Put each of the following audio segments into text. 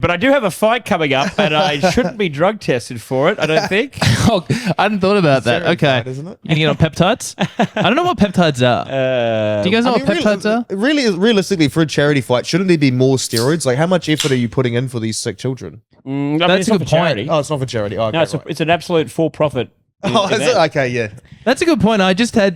But I do have a fight coming up, and I shouldn't be drug tested for it, I don't think. Oh, I hadn't thought about that. Okay. Fight, isn't it? You can get on peptides? I don't know what peptides are. Do you guys know what peptides are? Realistically, for a charity fight, shouldn't there be more steroids? Like, how much effort are you putting in for these sick children? That's a good point. Oh, it's not for charity. Oh, okay, No, it's an absolute for-profit. Oh, is it? Okay, yeah. That's a good point.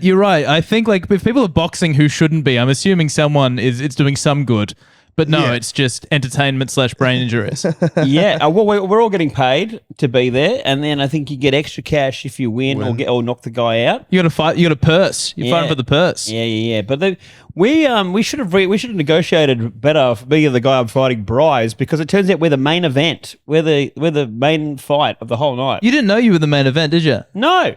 You're right. I think like if people are boxing who shouldn't be, I'm assuming someone it's doing some good. But no, it's just entertainment / brain injuries. Yeah, well, we're all getting paid to be there, and then I think you get extra cash if you win. or knock the guy out. You got to fight. You got a purse. You're fighting for the purse. Yeah. But we should have negotiated better for being the guy I'm fighting, Bryce, because it turns out we're the main event. We're the main fight of the whole night. You didn't know you were the main event, did you? No,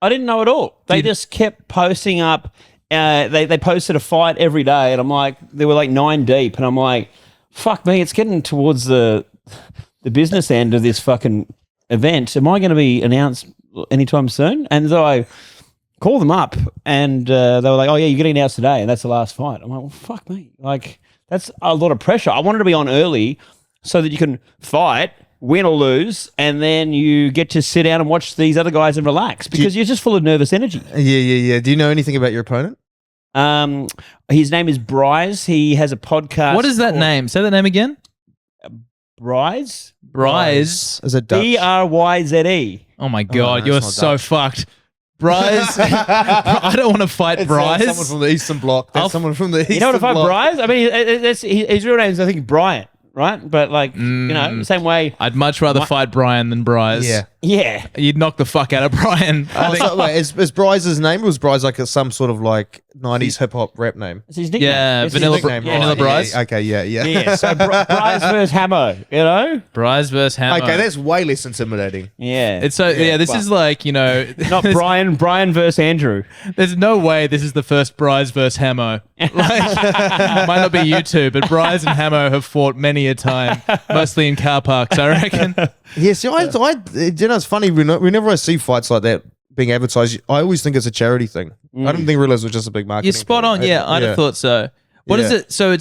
I didn't know at all. They just kept posting up. They posted a fight every day, and I'm like, they were like 9 deep, and I'm like, fuck me, it's getting towards the business end of this fucking event. Am I going to be announced anytime soon? And so I called them up, and they were like, oh yeah, you're getting announced today, and that's the last fight. I'm like, well, fuck me, like that's a lot of pressure. I wanted to be on early so that you can fight, win or lose, and then you get to sit down and watch these other guys and relax because you're just full of nervous energy. Yeah. Do you know anything about your opponent? His name is Bryce. He has a podcast. What is that name? Say that name again. Bryce? Is it Dutch? Bryze. Oh my God, no, you're it's not so Dutch. fucked. Bryce. I don't want to fight Bryce. Someone from the Eastern Bloc. That's someone from the Eastern You know what if I Bloc. Bryce? I mean, his real name is, I think, Bryant, right? But like, same way. I'd much rather fight Brian than Bryce. Yeah. Yeah. You'd knock the fuck out of Brian. I think. So, wait, is Bryce's name, or was Bryce like some sort of like 90s hip hop rap name? It's his nickname. Yeah, It's his Vanilla nickname. Vanilla Bryce. Yeah, okay, yeah. Yeah, so Bryce versus Hammo, you know? Bryce versus Hammo. Okay, that's way less intimidating. Yeah. It's so this is like, you know, not Brian versus Andrew. there's no way this is the first Bryce versus Hammo. Like, might not be you two, but Bryce and Hammo have fought many a time, mostly in car parks, I reckon. Yeah, see, you know, it's funny. Whenever I see fights like that being advertised, I always think it's a charity thing. I didn't realize it was just a big marketing. You're spot on. thing. Yeah, I'd have thought so. What is it? So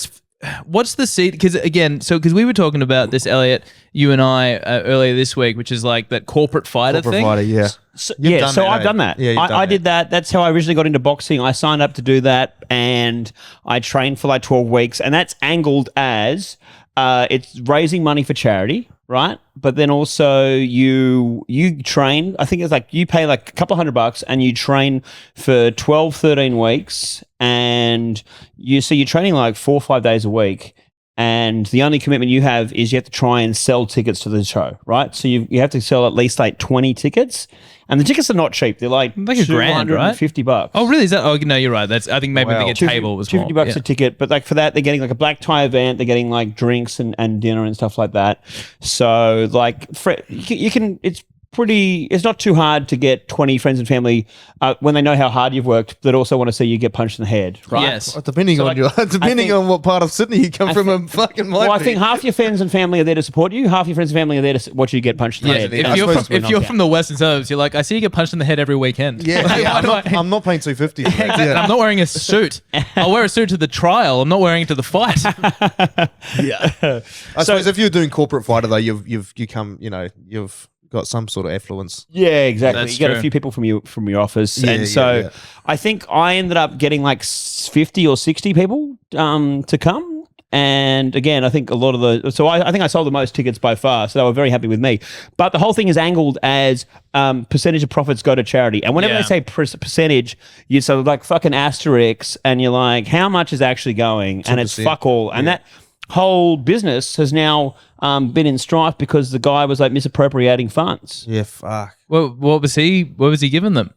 what's the seat? Because again, because we were talking about this, Elliot, you and I earlier this week, which is like that corporate fighter thing. Yeah. So, done I've that, done that. Yeah, I did that. That's how I originally got into boxing. I signed up to do that, and I trained for like 12 weeks, and that's angled as it's raising money for charity, right? But then also you train. I think it's like you pay like a couple $100 and you train for 12, 13 weeks, and you're training like 4 or 5 days a week. And the only commitment you have is you have to try and sell tickets to the show, right? So you have to sell at least like 20 tickets. And the tickets are not cheap. They're like $1,000, right? $250. Oh, really? Is that? Oh, no, you're right. I think maybe the table was more. $250 a ticket. But like for that, they're getting like a black tie event. They're getting like drinks and dinner and stuff like that. So like you can, it's not too hard to get 20 friends and family when they know how hard you've worked that also want to see you get punched in the head, right? Yes. Depending on what part of Sydney you come from, I think half your friends and family are there to support you. Half your friends and family are there to watch you get punched in the head. If you're from the Western suburbs, you're like, I see you get punched in the head every weekend. Yeah, I'm not paying $250. Exactly. I'm not wearing a suit. I'll wear a suit to the trial. I'm not wearing it to the fight. Yeah. I suppose if you're doing corporate fighter though, you've got some sort of affluence. Yeah, exactly. That's you get true. a few people from your office, Yeah, and I think I ended up getting like 50 or 60 people to come. And again, I think a lot of I think I sold the most tickets by far, so they were very happy with me. But the whole thing is angled as percentage of profits go to charity. And whenever they say percentage, you sort of like fucking asterisks, and you're like, how much is actually going? 2%. And it's fuck all. And that whole business has now been in strife because the guy was like misappropriating funds. Yeah, fuck. Well, what was he giving them?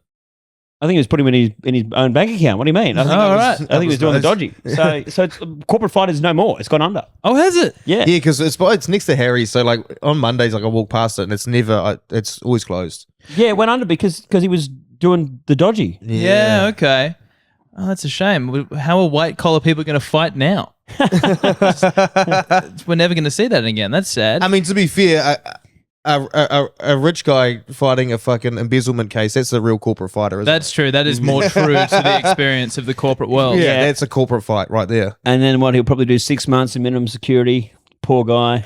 I think he was putting him in his own bank account. What do you mean? I think he was doing the dodgy. So it's, corporate fighters no more. It's gone under. Oh, has it? Yeah. Yeah, because it's next to Harry's. So like on Mondays, like I walk past it and it's always closed. Yeah, it went under because he was doing the dodgy. Yeah, okay. Oh, that's a shame. How are white collar people going to fight now? We're never going to see that again. That's sad. I mean, to be fair, a rich guy fighting a fucking embezzlement case, that's a real corporate fighter, isn't That's true. That is more true to the experience of the corporate world. it? Yeah, that's a corporate fight right there. And then he'll probably do 6 months in minimum security, poor guy.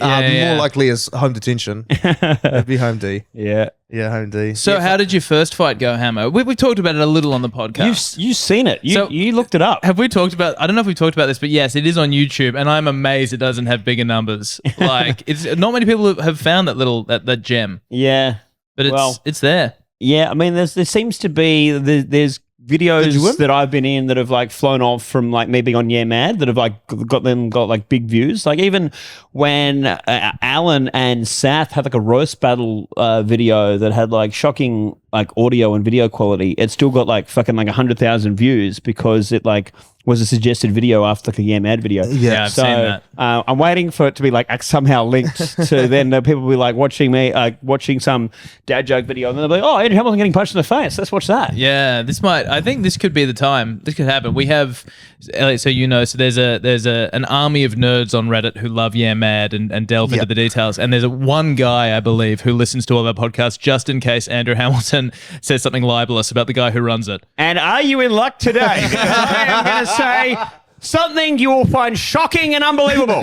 More likely as home detention. It'd be home D. Yeah. Yeah, home D. So how did your first fight go, Hammo? We talked about it a little on the podcast. You've seen it. You looked it up. Have we talked about? I don't know if we talked about this, but yes, it is on YouTube, and I'm amazed it doesn't have bigger numbers. Like, it's not many people have found that gem. Yeah, but it's there. Yeah, I mean, there seems to be there's videos that I've been in that have like flown off from like me being on Yeah Mad that have like got like big views. Like even when Alan and Sath had like a roast battle video that had like shocking like audio and video quality, it still got like fucking like 100,000 views because it like was a suggested video after like a Yeah Mad video. Yeah, I've seen that. I'm waiting for it to be like somehow linked to then people will be like watching me, watching some dad joke video, and then they'll be like, oh, Andrew Hamilton getting punched in the face. Let's watch that. Yeah, I think this could be the time. This could happen. We have, Elliot, so there's an army of nerds on Reddit who love Yeah Mad and delve into the details. And there's one guy, I believe, who listens to all of our podcasts just in case Andrew Hamilton says something libelous about the guy who runs it. And are you in luck today? Because I am going to say something you will find shocking and unbelievable.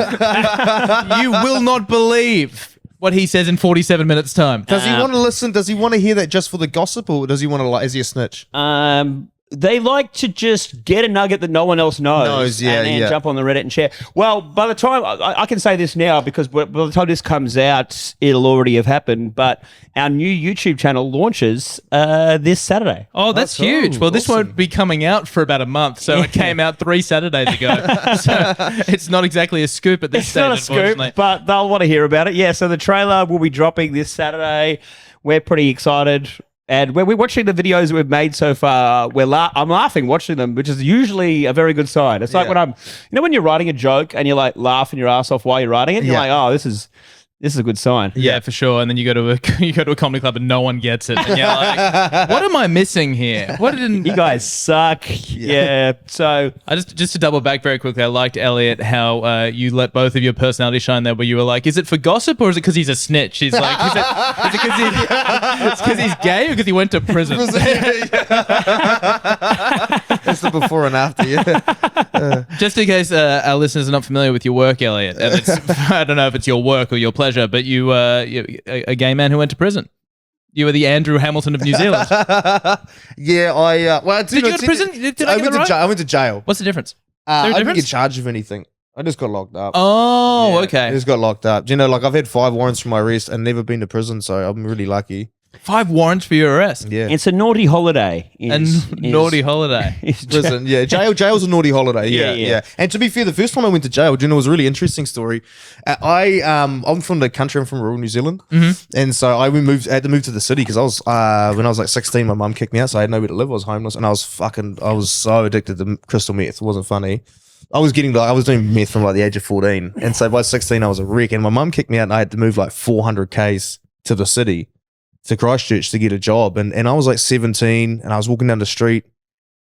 You will not believe what he says in 47 minutes time. Does he want to listen? Does he want to hear that just for the gossip, or does he want to like? Is he a snitch? They like to just get a nugget that no one else knows and then jump on the Reddit and share. Well, by the time, I can say this now because by the time this comes out, it'll already have happened, but our new YouTube channel launches this Saturday. Oh, that's huge. Well, this won't be coming out for about a month, so it came out 3 Saturdays ago. So it's not exactly a scoop at this stage, unfortunately. Not a scoop, but they'll want to hear about it. Yeah, so the trailer will be dropping this Saturday. We're pretty excited. And when we're watching the videos that we've made so far, I'm laughing watching them, which is usually a very good sign. It's like when when you're writing a joke and you're like laughing your ass off while you're writing it, you're like, oh, this is a good sign. Yeah, for sure. And then you go to a comedy club and no one gets it. And you're like, what am I missing here? What didn't you guys suck? Yeah. So I just to double back very quickly, I liked Elliot how you let both of your personality shine there, where you were like, is it for gossip or is it because he's a snitch? He's like, is it because he's gay or because he went to prison? It's the before and after. Yeah. Just in case our listeners are not familiar with your work, Elliot, and I don't know if it's your work or your pleasure, but you're a gay man who went to prison. You were the Andrew Hamilton of New Zealand. Yeah, did you go to prison? Did I get it right? I went to jail. What's the difference? I didn't get charged of anything. I just got locked up. Oh, okay. I just got locked up. You know, like I've had 5 warrants for my arrest and never been to prison, so I'm really lucky. 5 warrants for your arrest. Yeah, it's a naughty holiday. Naughty holiday. Prison. Yeah, jail's a naughty holiday. Yeah. And to be fair, the first time I went to jail, do you know, it was a really interesting story. I'm from the country. I'm from rural New Zealand, and so I had to move to the city because I was when I was like 16, my mum kicked me out, so I had nowhere to live. I was homeless, and I was so addicted to crystal meth. It wasn't funny. I was doing meth from like the age of 14, and so by 16 I was a wreck. And my mum kicked me out, and I had to move like 400 k's to the city, to Christchurch to get a job. And I was like 17 and I was walking down the street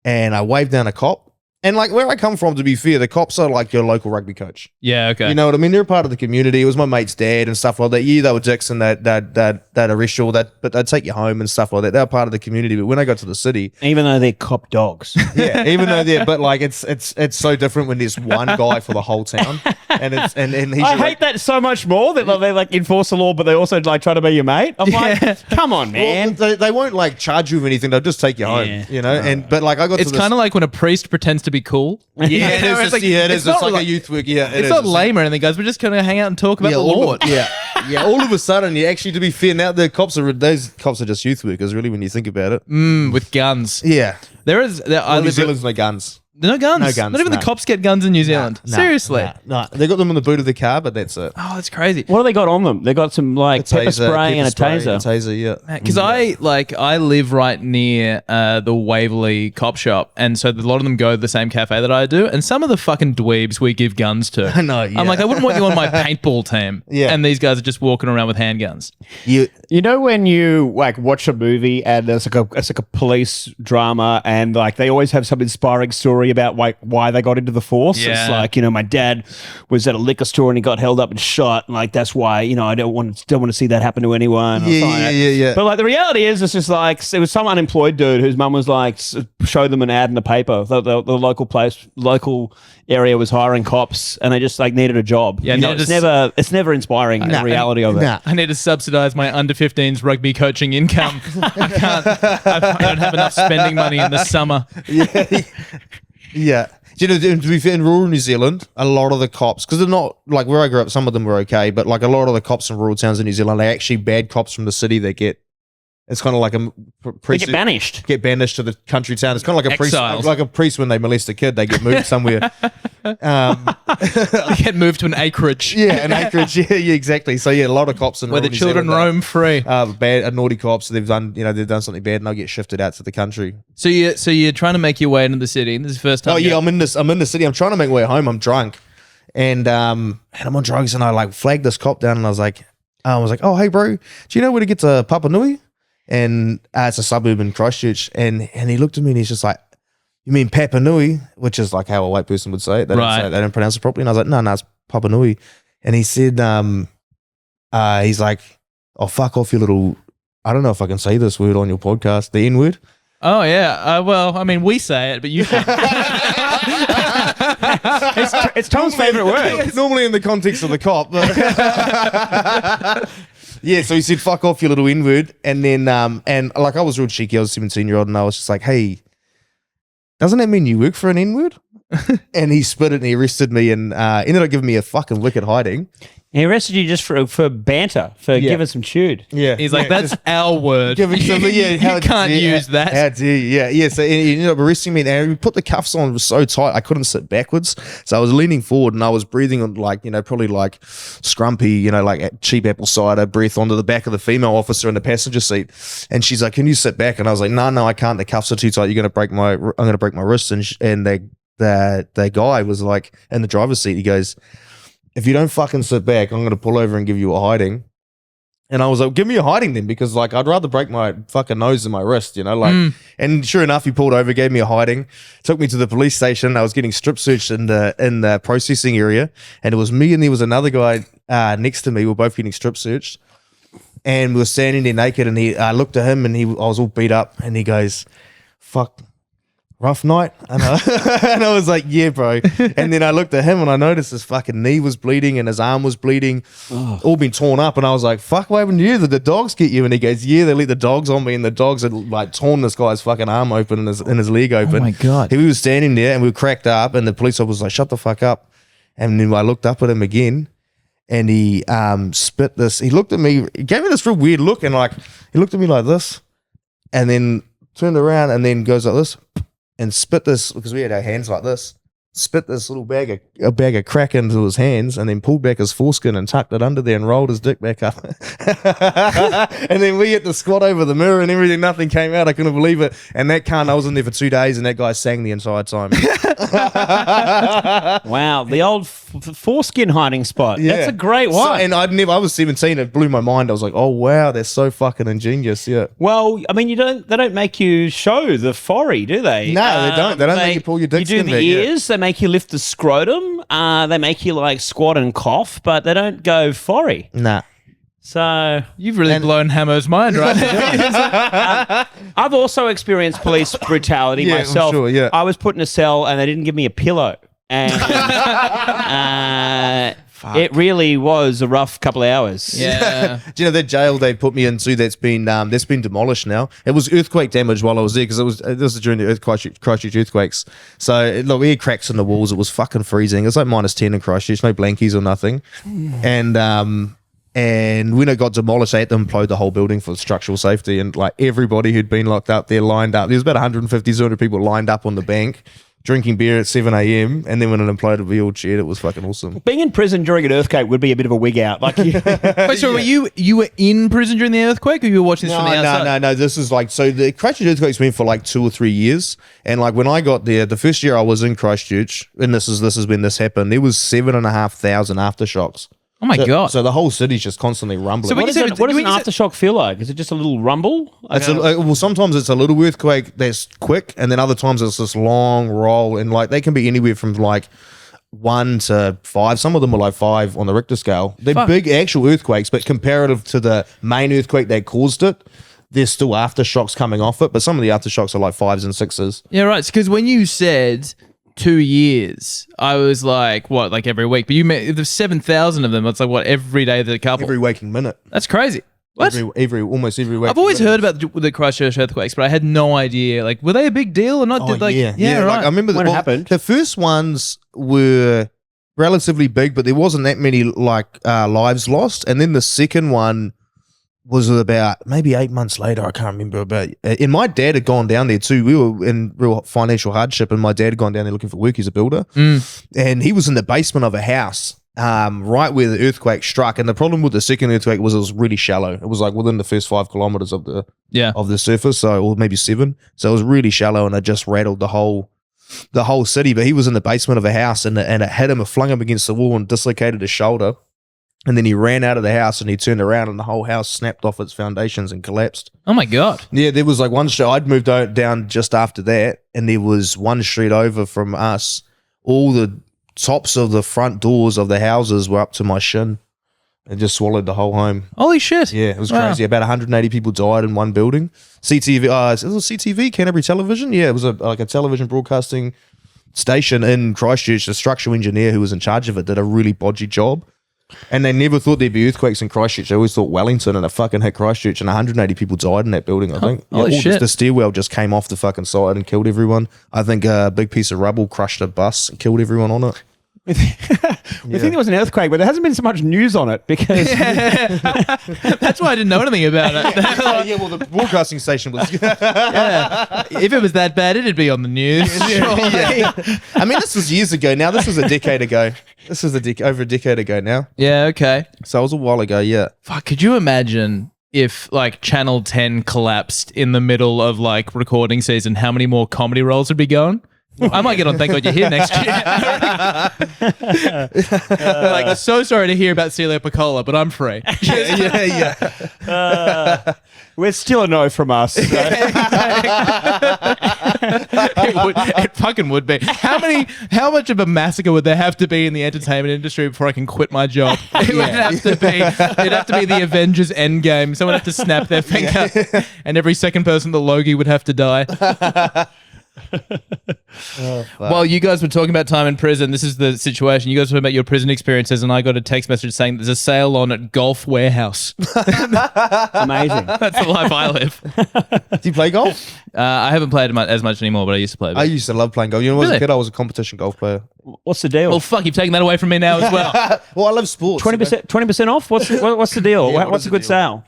and I waved down a cop. And like where I come from, to be fair, the cops are like your local rugby coach. Yeah, okay. You know what I mean? They're a part of the community. It was my mate's dad and stuff like that. Yeah, they were dicks and they'd arrest you, but they'd take you home and stuff like that. They're part of the community. But when I got to the city, even though they're cop dogs, but like it's so different when there's one guy for the whole town, and he's. I hate that so much more that they like enforce the law, but they also like try to be your mate. I'm like, come on, man. Well, they won't like charge you with anything. They'll just take you home, you know. But like I got. It's kind of like when a priest pretends to be cool. Yeah, it is. It is. It's like a youth work. Yeah, it's not lame or anything, guys. We're just gonna hang out and talk about the Lord. Yeah. All of a sudden, actually, to be fair, now those cops are just youth workers, really, when you think about it. With guns. Yeah, New Zealand's no guns. No guns. No guns. Not even the cops get guns in New Zealand. Seriously. No. They got them in the boot of the car, but that's it. Oh, that's crazy. What have they got on them? They got some like pepper spray and a taser. Yeah. Because I live right near the Waverley cop shop, and so a lot of them go to the same cafe that I do, and some of the fucking dweebs we give guns to. I know. Yeah. I'm like, I wouldn't want you on my paintball team. Yeah. And these guys are just walking around with handguns. You know when you like watch a movie and there's like a police drama and like they always have some inspiring story story about why they got into the force. Yeah. It's like, my dad was at a liquor store and he got held up and shot. And like, that's why, I don't want to see that happen to anyone. or something like that. Yeah. But like the reality is, it's just like, it was some unemployed dude whose mum was like, showed them an ad in the paper. The local area was hiring cops and they just like needed a job. Yeah, it's never inspiring, the reality of it. I need to subsidize my under 15s rugby coaching income. I don't have enough spending money in the summer. Yeah. Do you know, to be fair, in rural New Zealand, a lot of the cops, because they're not, like where I grew up, some of them were okay, but like a lot of the cops in rural towns in New Zealand, they're actually bad cops from the city that it's kind of like They get banished. Get banished to the country town. It's kind of like Exiles. a priest when they molest a kid, they get moved somewhere. They get moved to an acreage. Yeah, an acreage. Yeah, exactly. So yeah, a lot of cops in Where the rural New children Zealand roam free. naughty cops. They've done something bad, and they'll get shifted out to the country. So you're trying to make your way into the city. This is the first time. Oh yeah, I'm in the city. I'm trying to make my way home. I'm drunk, and I'm on drugs, and I like flagged this cop down, and I was like, oh hey bro, do you know where to get to Papa Nui? And it's a suburb in Christchurch, and he looked at me and he's just like, you mean Papa Nui? Which is like how a white person would say it. They don't pronounce it properly. And I was like, no, it's Papa Nui. And he said, he's like, oh, fuck off, you little, I don't know if I can say this word on your podcast, the N word. Oh yeah. Well, I mean, we say it, but you. It's Tom's favorite word. It's normally in the context of the cop. Yeah, so he said, fuck off, you little N-word. And then, and like I was real cheeky, I was a 17-year-old, and I was just like, hey, doesn't that mean you work for an N-word? And he spit it and he arrested me and ended up giving me a fucking wicked hiding. He arrested you just for banter, for giving some chewed. Yeah. He's like, that's our word. Giving some, you can't use that. How dare you? Yeah. So he ended up arresting me, and he put the cuffs on. It was so tight I couldn't sit backwards. So I was leaning forward and I was breathing on probably like scrumpy, like cheap apple cider breath onto the back of the female officer in the passenger seat. And she's like, can you sit back? And I was like, no, I can't. The cuffs are too tight. I'm going to break my wrist. And the guy was like in the driver's seat. He goes, if you don't fucking sit back, I'm going to pull over and give you a hiding. And I was like, give me a hiding then, because like I'd rather break my fucking nose than my wrist, And sure enough, he pulled over, gave me a hiding, took me to the police station. I was getting strip searched in the processing area, and it was me and there was another guy next to me. We were both getting strip searched, and we were standing there naked. And I looked at him, and I was all beat up, and he goes, "Fuck. Rough night." And I was like, yeah, bro. And then I looked at him and I noticed his fucking knee was bleeding and his arm was bleeding, all been torn up. And I was like, fuck, what happened to you? Did the dogs get you? And he goes, yeah, they let the dogs on me, and the dogs had like torn this guy's fucking arm open and his leg open. Oh my God. He was standing there and we were cracked up, and the police officer was like, shut the fuck up. And then I looked up at him again, and he spit this. He looked at me, he gave me this real weird look, and like he looked at me like this, and then turned around and then goes like this, and spit this, because we had our hands like this, spit this little bag of crack into his hands, and then pulled back his foreskin and tucked it under there and rolled his dick back up. And then we had to squat over the mirror and everything. Nothing came out. I couldn't believe it. And that cunt, I was in there for 2 days, and that guy sang the entire time. Wow, the old foreskin hiding spot. Yeah. That's a great one. So, and I was 17. It blew my mind. I was like, oh wow, they're so fucking ingenious. Yeah. Well, I mean, they don't make you show the forry, do they? No, they don't. They don't make you pull your dick. You do the ears. They make you lift the scrotum. They make you like squat and cough, but they don't go forry. Nah. So you've really blown Hammo's mind, right? I've also experienced police brutality myself. I'm sure, yeah. I was put in a cell and they didn't give me a pillow, and it really was a rough couple of hours. Yeah. Do you know that jail they put me into that's been demolished now? It was earthquake damage while I was there, because this was during the Christchurch earthquakes. So look, we had cracks in the walls. It was fucking freezing. It was like -10 in Christchurch, no blankies or nothing. And when it got demolished, they had to implode the whole building for structural safety. And like everybody who'd been locked up there lined up. There was about 150, 200 people lined up on the bank, drinking beer at 7 a.m. And then when it imploded, we all cheered. It was fucking awesome. Being in prison during an earthquake would be a bit of a wig out. Like, wait, so were you were in prison during the earthquake, or you were watching this from the outside? No. This is like, so the Christchurch earthquake's been for like 2 or 3 years. And like when I got there, the first year I was in Christchurch, and this is when this happened, there was 7,500 aftershocks. Oh my God. So the whole city's just constantly rumbling. So when What you does, say- it, what does when an you say- aftershock feel like? Is it just a little rumble? Like It's well, sometimes it's a little earthquake that's quick, and then other times it's this long roll, and like they can be anywhere from like 1 to 5. Some of them are like 5 on the Richter scale. They're Fuck. big actual earthquakes, but comparative to the main earthquake that caused it, there's still aftershocks coming off it. But some of the aftershocks are like 5s and 6s. Yeah, right. Because when you said 2 years, I was like, what, like every week? But you meant there's 7,000 of them. It's like what, every day there's a couple. Every waking minute. That's crazy. What? Almost every week. I've always heard about the Christchurch earthquakes, but I had no idea. Like, were they a big deal or not? Oh, Right. Like, I remember When it happened. The first ones were relatively big, but there wasn't that many like lives lost. And then the second one was about maybe 8 months later. I can't remember about. And my dad had gone down there too. We were in real financial hardship, and my dad had gone down there looking for work. He's a builder, and he was in the basement of a house. Right where the earthquake struck, and the problem with the second earthquake was it was really shallow. It was like within the first 5 kilometers of the surface, so or maybe 7. So it was really shallow, and it just rattled the whole city. But he was in the basement of a house, and it hit him, it flung him against the wall, and dislocated his shoulder. And then he ran out of the house, and he turned around, and the whole house snapped off its foundations and collapsed. Oh my God. Yeah, there was like one street. I'd moved down just after that, and there was one street over from us. All the tops of the front doors of the houses were up to my shin. It just swallowed the whole home. Holy shit. Yeah, it was Wow. crazy. About 180 people died in one building. CTV, it was CTV, Canterbury Television. Yeah, it was like a television broadcasting station in Christchurch. The structural engineer who was in charge of it did a really bodgy job. And they never thought there'd be earthquakes in Christchurch. They always thought Wellington, and it fucking hit Christchurch, and 180 people died in that building, I think. Holy shit. The stairwell just came off the fucking side and killed everyone. I think a big piece of rubble crushed a bus and killed everyone on it. We think there was an earthquake, but there hasn't been so much news on it because That's why I didn't know anything about it. Yeah, well, the broadcasting station was... Yeah. If it was that bad, it'd be on the news. Yeah. I mean, this was years ago now. This was a decade ago. This was over a decade ago now. Yeah, okay. So it was a while ago, yeah. Fuck, could you imagine if like Channel 10 collapsed in the middle of like recording season, how many more comedy roles would be going? I might get on Thank God You're Here next year. Like, so sorry to hear about Celia Piccola, but I'm free. Yeah. we're still a no from us. So. It fucking would be. How much of a massacre would there have to be in the entertainment industry before I can quit my job? It would have to be. It'd have to be the Avengers Endgame. Someone would have to snap their finger, and every second person, the Logie, would have to die. Well, you guys were talking about time in prison. This is the situation. You guys were talking about your prison experiences, and I got a text message saying there's a sale on at Golf Warehouse. Amazing. That's the life I live. Do you play golf? I haven't played as much anymore, but I used to play a bit. I used to love playing golf. You know, when I was Really? a kid, I was a competition golf player. What's the deal? Well, fuck, you've taken that away from me now as well. Well, I love sports. 20% off? What's the deal? Yeah, what What's is a the good deal? sale?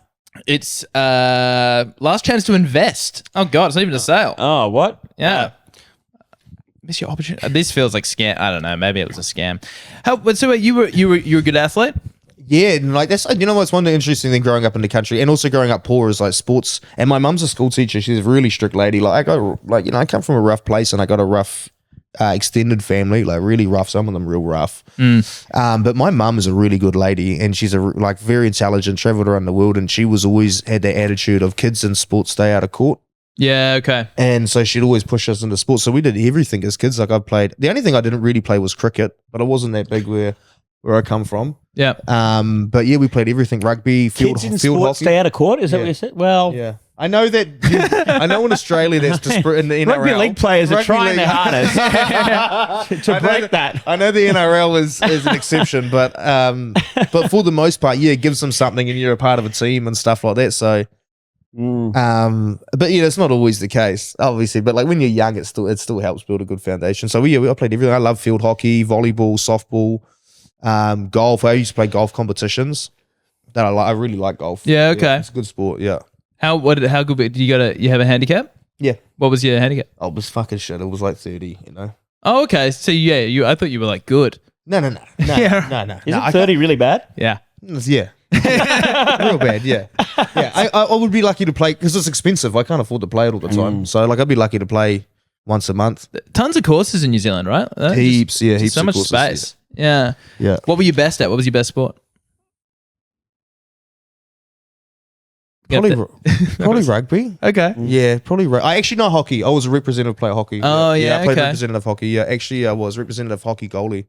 It's last chance to invest. Oh god, it's not even a sale. Oh, what? Yeah. Miss your opportunity. This feels like scam. I don't know. Maybe it was a scam. So you were a good athlete? Yeah, and like that's what's one interesting thing growing up in the country and also growing up poor is like sports. And my mum's a school teacher. She's a really strict lady. Like I come from a rough place and I got a rough extended family, like really rough. Some of them real rough. But my mum is a really good lady and she's very intelligent. Traveled around the world and she was always had the attitude of kids in sports stay out of court. Yeah. Okay. And so she'd always push us into sports. So we did everything as kids. Like I played. The only thing I didn't really play was cricket, but it wasn't that big where I come from. Yeah. But yeah, we played everything: rugby, Kids in field sports hockey. stay out of court? Is that Yeah. what you said? Well, Yeah, I know that. I know in Australia that's disparate in the NRL. rugby league players are Rugby trying league- their hardest to I know break that. I know the NRL is an exception, but for the most part, yeah, it gives them something, and you're a part of a team and stuff like that. So, but yeah, it's not always the case, obviously. But like when you're young, it still helps build a good foundation. So I played everything. I love field hockey, volleyball, softball, golf. I used to play golf competitions. That I like. I really like golf. Yeah, okay. It's a good sport. Yeah. How good? Did you have a handicap? Yeah. What was your handicap? Oh, it was fucking shit. It was like 30, you know. Oh, okay. So yeah, I thought you were like good. No. Yeah. Is it 30 really bad? Yeah. Yeah. Real bad, yeah. Yeah. I would be lucky to play because it's expensive. I can't afford to play it all the time. So like I'd be lucky to play once a month. Tons of courses in New Zealand, right? Heaps, yeah, heaps So of much courses, space. Yeah. Yeah. What were you best at? What was your best sport? Probably rugby. Okay. Yeah, probably. I actually know hockey. I was a representative player hockey. Oh, yeah, I played okay. representative hockey. Yeah, actually, I was representative hockey goalie.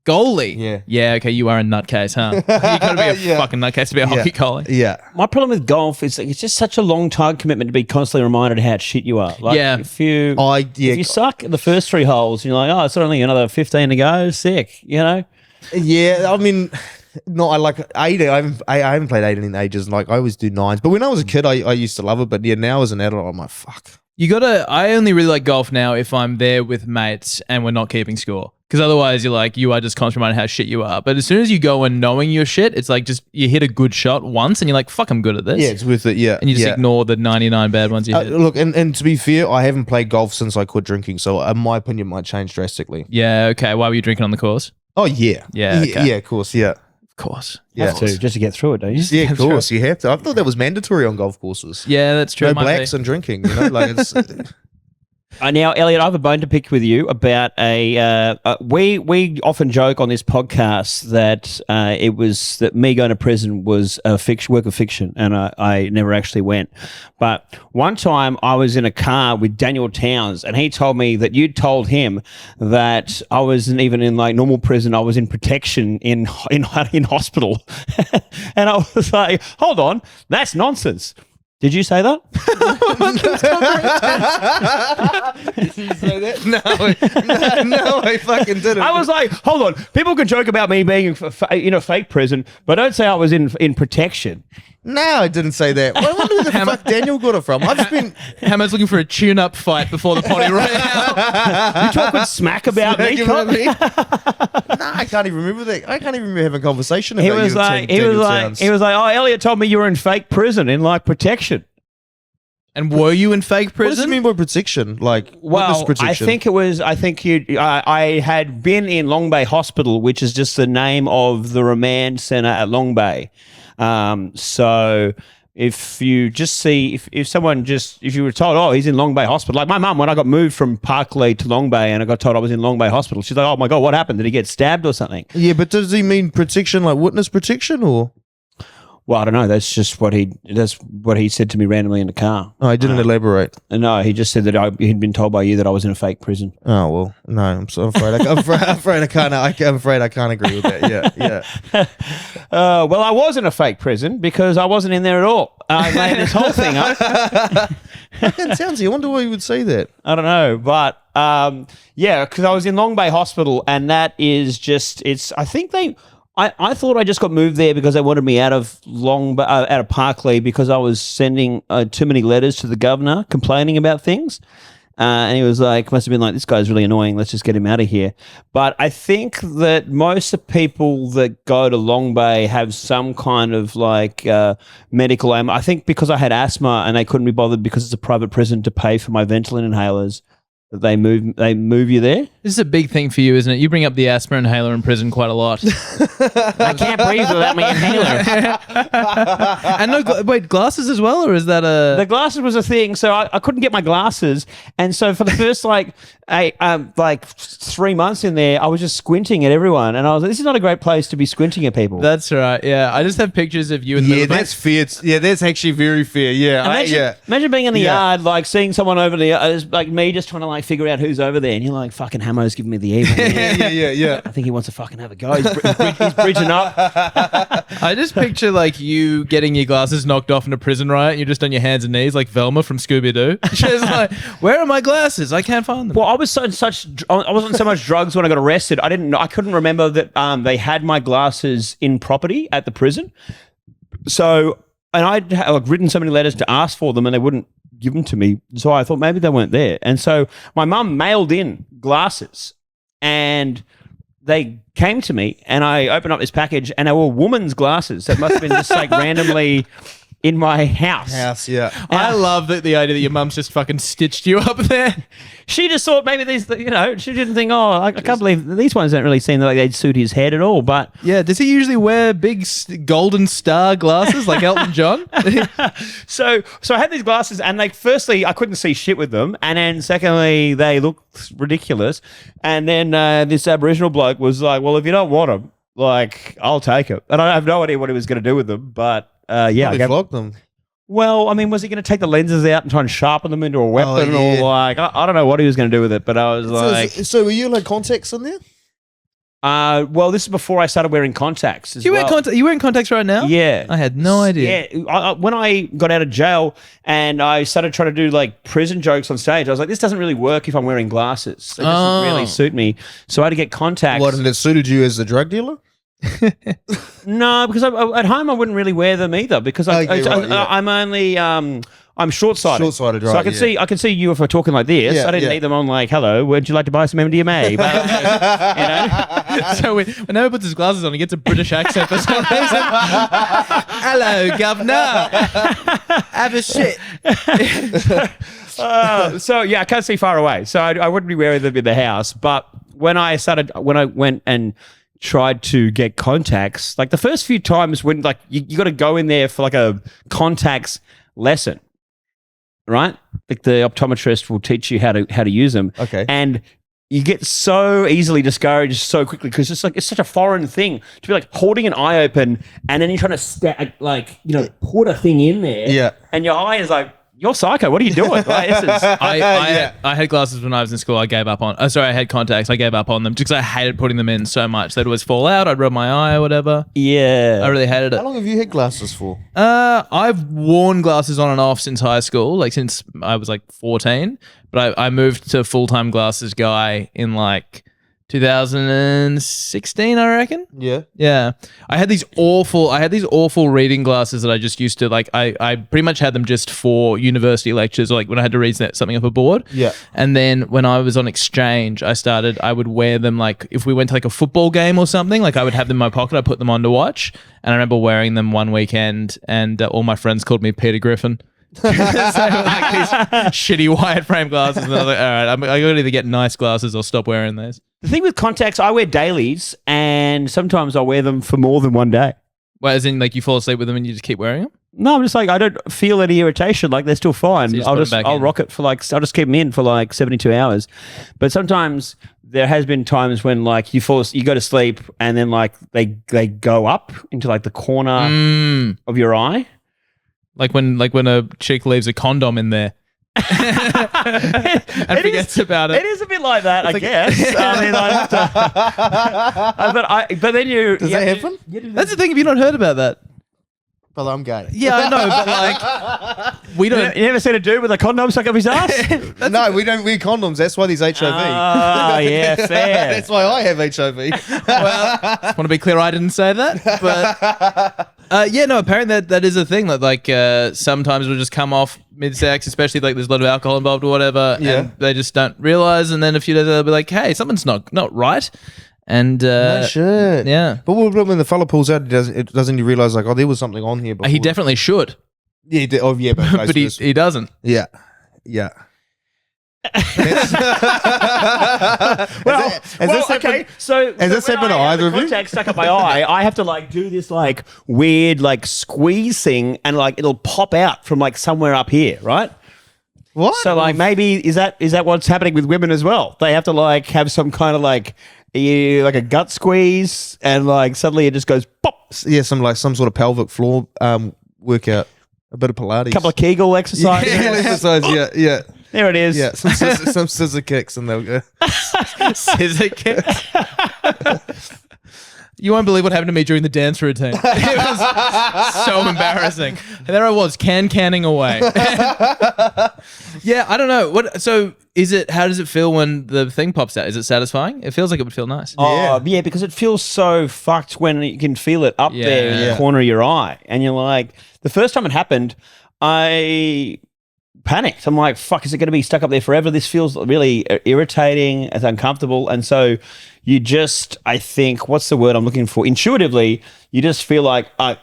Goalie. Yeah. Yeah. Okay. You are a nutcase, huh? You got to be a Yeah. fucking nutcase to be a hockey goalie. Yeah. My problem with golf is it's just such a long time commitment to be constantly reminded how shit you are. Like Yeah. if you suck at the first 3 holes, you're like, oh, it's only another 15 to go. Sick, you know? Yeah, I mean, no, I like 8. I haven't played 8 in ages. Like I always do 9s, but when I was a kid, I used to love it. But yeah, now as an adult, I'm like, fuck. I only really like golf now if I'm there with mates and we're not keeping score. Because otherwise you are just constantly reminded how shit you are. But as soon as you go in knowing your shit, it's like just you hit a good shot once and you're like, fuck, I'm good at this. Yeah, it's worth it. Yeah, and you just ignore the 99 bad ones you hit. Look, and to be fair, I haven't played golf since I quit drinking, so my opinion might change drastically. Yeah. Okay. Why were you drinking on the course? Oh yeah, Yeah, okay. yeah, of course, yeah. Of course. Yeah, Have to, just to get through it, don't you? Yeah, of course, you have to. I thought that was mandatory on golf courses. Yeah, that's true. No It might blacks be. and drinking, you know, like it's. Now, Elliot, I have a bone to pick with you about we often joke on this podcast that it was that me going to prison was a work of fiction, and I never actually went. But one time I was in a car with Daniel Towns, and he told me that you'd told him that I wasn't even in like normal prison; I was in protection in hospital, and I was like, "Hold on, that's nonsense." Did you say that? Did you say that? No, I fucking didn't. I was like, hold on. People can joke about me being in a fake prison, but don't say I was in protection. No, I didn't say that. I wonder where the fuck Daniel got it from. I've just been. Hammo's looking for a tune-up fight before the potty right now. You talking smack about me? No, I can't even remember that. I can't even remember having a conversation about He was like, oh, Elliot told me you were in fake prison in like protection. And were you in fake What does prison? it mean by protection? Like, witness Well, protection? I had been in Long Bay Hospital, which is just the name of the remand centre at Long Bay. So if you just see, if you were told, oh, he's in Long Bay Hospital, like my mum, when I got moved from Parklea to Long Bay and I got told I was in Long Bay Hospital, she's like, oh my God, what happened? Did he get stabbed or something? Yeah, but does he mean protection, like witness protection, or? Well, I don't know. That's just what he said to me randomly in the car. Oh, he didn't elaborate. No, he just said that he'd been told by you that I was in a fake prison. Oh well, no, I'm so afraid. I'm afraid I can't. I'm afraid I can't agree with that. Yeah. Well, I was in a fake prison because I wasn't in there at all. I made this whole thing up. Fucking sounds. I wonder why you would say that. I don't know, but yeah, because I was in Long Bay Hospital, and that is just I think I thought I just got moved there because they wanted me out of out of Parklea because I was sending too many letters to the governor complaining about things. And he was like, must have been like, this guy's really annoying. Let's just get him out of here. But I think that most of the people that go to Long Bay have some kind of like medical aim. I think because I had asthma and they couldn't be bothered because it's a private prison to pay for my Ventolin inhalers, that they move you there. This is a big thing for you, isn't it? You bring up the asthma inhaler in prison quite a lot. I can't breathe without my inhaler. And no, wait, glasses as well, or is that a? The glasses was a thing, so I couldn't get my glasses, and so for the first like 3 months in there, I was just squinting at everyone, and I was like, "This is not a great place to be squinting at people." That's right. Yeah, I just have pictures of you in the middle. That's fair. Yeah, that's actually very fair. Yeah, Imagine being in the yard, like seeing someone over there, like me, just trying to like figure out who's over there, and you're like, "Fucking Hammo's giving me the evil." yeah. I think he wants to fucking have a go. He's bridging up. I just picture like you getting your glasses knocked off in a prison riot. You're just on your hands and knees like Velma from Scooby Doo. She's like, "Where are my glasses? I can't find them." Well, I was on so much drugs when I got arrested. I couldn't remember that they had my glasses in property at the prison. So, and I'd written so many letters to ask for them, and they wouldn't give them to me. So I thought maybe they weren't there. And so my mum mailed in glasses, and they came to me, and I opened up this package, and they were women's glasses that must have been just like randomly in my house. Yeah. I love the idea that your mum's just fucking stitched you up there. She just thought maybe these, she didn't think, oh, I can't believe these ones don't really seem like they'd suit his head at all. But Yeah, does he usually wear big golden star glasses like Elton John? so I had these glasses, and like, firstly, I couldn't see shit with them, and then secondly, they looked ridiculous. And then this Aboriginal bloke was like, well, if you don't want them, like, I'll take it. And I have no idea what he was going to do with them, but yeah, Probably flogged them. Well, I mean, was he going to take the lenses out and try and sharpen them into a weapon, yeah. or like I don't know what he was going to do with it, but I was like, so were you like contacts in there? well, this is before I started wearing contacts. As You well. wearing contacts right now? Yeah, I had no idea. Yeah, when I got out of jail and I started trying to do like prison jokes on stage, I was like, this doesn't really work if I'm wearing glasses. It doesn't really suit me. So I had to get contacts. What, and it suited you as a drug dealer? No, because at home I wouldn't really wear them either because I'm only I'm short-sighted. Short-sighted, right? So I can see you if we're talking like this. Yeah, I didn't need them on like, hello, would you like to buy some MDMA? But, So when Noah puts his glasses on, he gets a British accent for some reason. Hello, governor. Have a shit. so yeah, I can't see far away. So I wouldn't be wearing them in the house. But when I went and tried to get contacts, like the first few times when like you got to go in there for like a contacts lesson, right? Like the optometrist will teach you how to use them. Okay. And you get so easily discouraged so quickly because it's such a foreign thing to be like holding an eye open and then you're trying to put a thing in there. Yeah. And your eye is like, you're psycho. What are you doing? Like, I had glasses when I was in school. I gave up on. I had contacts. I gave up on them just because I hated putting them in so much. They'd always fall out. I'd rub my eye or whatever. yeah. I really hated How it. long have you had glasses for? I've worn glasses on and off since high school, like since I was like 14. But I moved to full-time glasses guy in like 2016, I reckon. Yeah. Yeah. I had these awful reading glasses that I just used to like. I pretty much had them just for university lectures or like when I had to read something off a board. Yeah. And then when I was on exchange, I would wear them like if we went to like a football game or something, like I would have them in my pocket. I put them on to watch. And I remember wearing them one weekend and all my friends called me Peter Griffin. So like these shitty wide frame glasses. And I was like, all right, I got to either get nice glasses or stop wearing those. The thing with contacts, I wear dailies and sometimes I'll wear them for more than one day. Well, as in like you fall asleep with them and you just keep wearing them? No, I'm just like, I don't feel any irritation. Like they're still fine. So I'll rock it for like, I'll just keep them in for like 72 hours. But sometimes there has been times when like you go to sleep and then like they go up into like the corner of your eye. Like when a chick leaves a condom in there. And forgets about it. It is a bit like that, I guess. I mean, I have to. But then you. Does that happen? That's the thing. Have you not heard about that? But I'm gay. Yeah, I know, but like we don't. You never seen a dude with a condom stuck up his ass? No, we don't wear condoms. That's why there's HIV. Oh, yeah, fair. That's why I have HIV. Well, just want to be clear, I didn't say that, but yeah, no. Apparently that is a thing that like sometimes will just come off mid-sex, especially like there's a lot of alcohol involved or whatever, and they just don't realize, and then a few days they'll be like, "Hey, something's not right." And No shit. yeah, But when the fella pulls out, doesn't he realize like, oh, there was something on here before? he definitely should, Yeah, but but he doesn't. yeah. Yeah. Well, okay. So Has this happened to either of you? Contact stuck up my eye. I have to like do this like weird like squeeze thing, and like it'll pop out from like somewhere up here, right? What? So like maybe is that what's happening with women as well? They have to like have some kind of like a gut squeeze, and like suddenly it just goes pop. Yeah, some sort of pelvic floor workout, a bit of Pilates, A couple of Kegel exercises. Yeah. There it is. Yeah, some scissor kicks, and they'll go. Scissor kicks. You won't believe what happened to me during the dance routine. It was so embarrassing. And there I was, canning away. Yeah, I don't know. So is it? How does it feel when the thing pops out? Is it satisfying? It feels like it would feel nice. Oh, yeah, because it feels so fucked when you can feel it up there in the corner of your eye. And you're like, the first time it happened, I panicked. I'm like, fuck, is it going to be stuck up there forever? This feels really irritating, it's uncomfortable. And so you just, I think, what's the word I'm looking for? Intuitively, you just feel like, I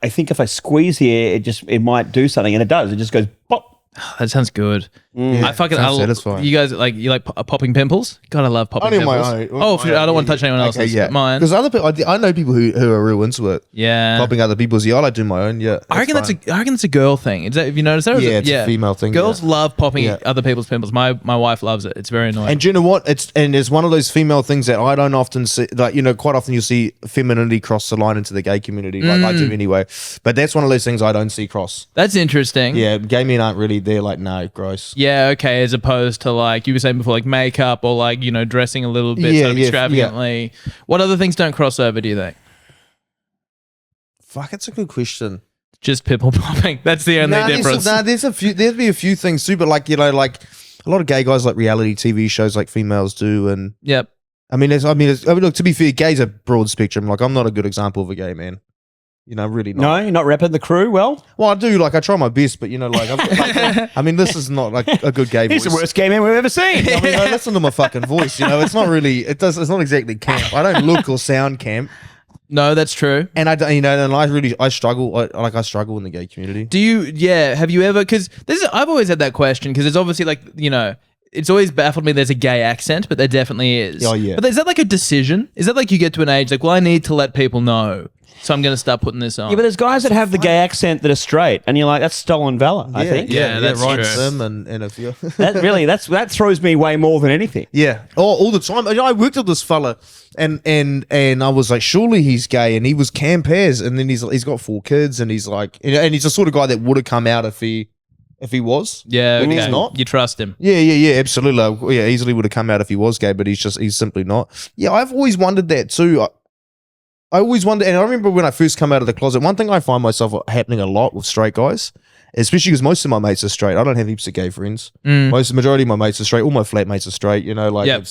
think if I squeeze here, it might do something. And it does. It just goes pop. That sounds good. Yeah, I fucking sounds satisfying. you guys you like popping pimples? God, I love popping Only pimples. my own. Oh, for sure. I don't want to touch anyone else's. yeah. But mine. Because other people, I know people who are real into it. Yeah. Popping other people's. Yeah, I like doing my own. Yeah. I reckon fine. it's a girl thing. Is that, have you noticed that? Or is Yeah, it- it's a female thing, Girls yeah. love popping Yeah. other people's pimples. My wife loves it. It's very annoying. And do you know what? It's one of those female things that I don't often see. Like, quite often you'll see femininity cross the line into the gay community. Like I do anyway. But that's one of those things I don't see cross. That's interesting. Yeah, gay men aren't really. They're like, no, gross. Yeah, okay, as opposed to like you were saying before, like makeup or like, dressing a little bit sort of extravagantly. What other things don't cross over, do you think? Fuck, that's a good question. Just pimple popping. That's the only difference. There'd be a few things too, but like like a lot of gay guys like reality TV shows like females do, and Yep. look, to be fair, gay's a broad spectrum. Like I'm not a good example of a gay man. Really not. No, you're not repping the crew well? Well, I do. Like I try my best, but this is not like a good gay voice. He's the worst gay man we've ever seen. Listen to my fucking voice. It's not really. It's not exactly camp. I don't look or sound camp, No, that's true. and I don't. And I struggle. I struggle in the gay community. Do you, have you ever, because I've always had that question, because it's obviously like, it's always baffled me there's a gay accent, but there definitely is. Oh, yeah. But is that like a decision? Is that like you get to an age like, well, I need to let people know, so I'm going to start putting this on? Yeah, but there's guys that have the gay accent that are straight, and you're like, that's stolen valor, I think. Yeah, that's right. true. Them and a few. That throws me way more than anything. Yeah, all the time. I worked with this fella, and I was like, surely he's gay, and he was camp as, and then he's got 4 kids, and he's like, and he's the sort of guy that would have come out if he was. Yeah, and okay. he's not. You trust him. Yeah, absolutely. Yeah, easily would have come out if he was gay, but he's simply not. Yeah, I've always wondered that too. I always wonder, and I remember when I first come out of the closet, one thing I find myself happening a lot with straight guys, especially because most of my mates are straight. I don't have heaps of gay friends. Majority of my mates are straight. All my flat mates are straight. Yep.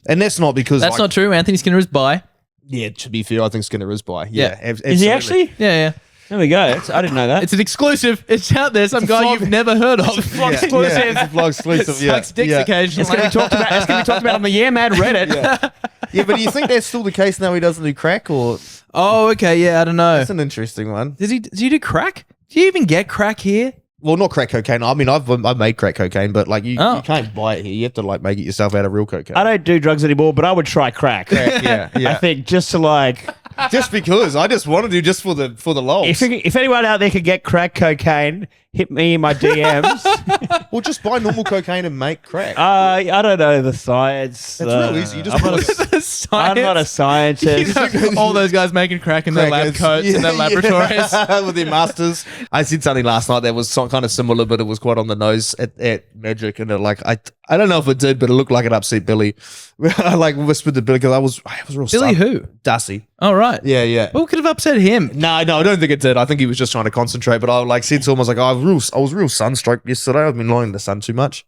And that's not because That's not true. Anthony Skinner is bi. Yeah, to be fair, I think Skinner is bi. Yeah. Absolutely. Is he actually? Yeah. There we go. I didn't know that. It's an exclusive. It's out there. Some guy flog. you've never heard of. Flog Yeah, exclusive. yeah, it's a vlog exclusive. Yeah, Sucks dicks yeah. occasionally. It's going to be talked about. It's going to be talked about on the Yeah Mad Reddit. Yeah, but do you think that's still the case now? He doesn't do crack, or Oh, okay. Yeah, I don't know. that's an interesting one. Does he do crack? Do you even get crack here? Well, not crack cocaine. I mean, I've made crack cocaine, but like you can't buy it here. You have to like make it yourself out of real cocaine. I don't do drugs anymore, but I would try crack. Yeah. I think just to like, Just because I just want to do just for the lols. if anyone out there could get crack cocaine, hit me in my DMs. Well, just buy normal cocaine and make crack. I don't know the science. It's real easy. You just I'm not Science. I'm not a scientist. All those guys making crack in their lab coats and their laboratories. With their masters. I said something last night that was kind of similar, but it was quite on the nose at Magic, and I don't know if it did, but it looked like it upset Billy. I like whispered to Billy because I was real. Billy stuck. who? Darcy. Oh, right. Yeah. What could have upset him? No, I don't think it did. I think he was just trying to concentrate. But I said to him, I was like, I was real sunstroked yesterday. I've been lying in the sun too much.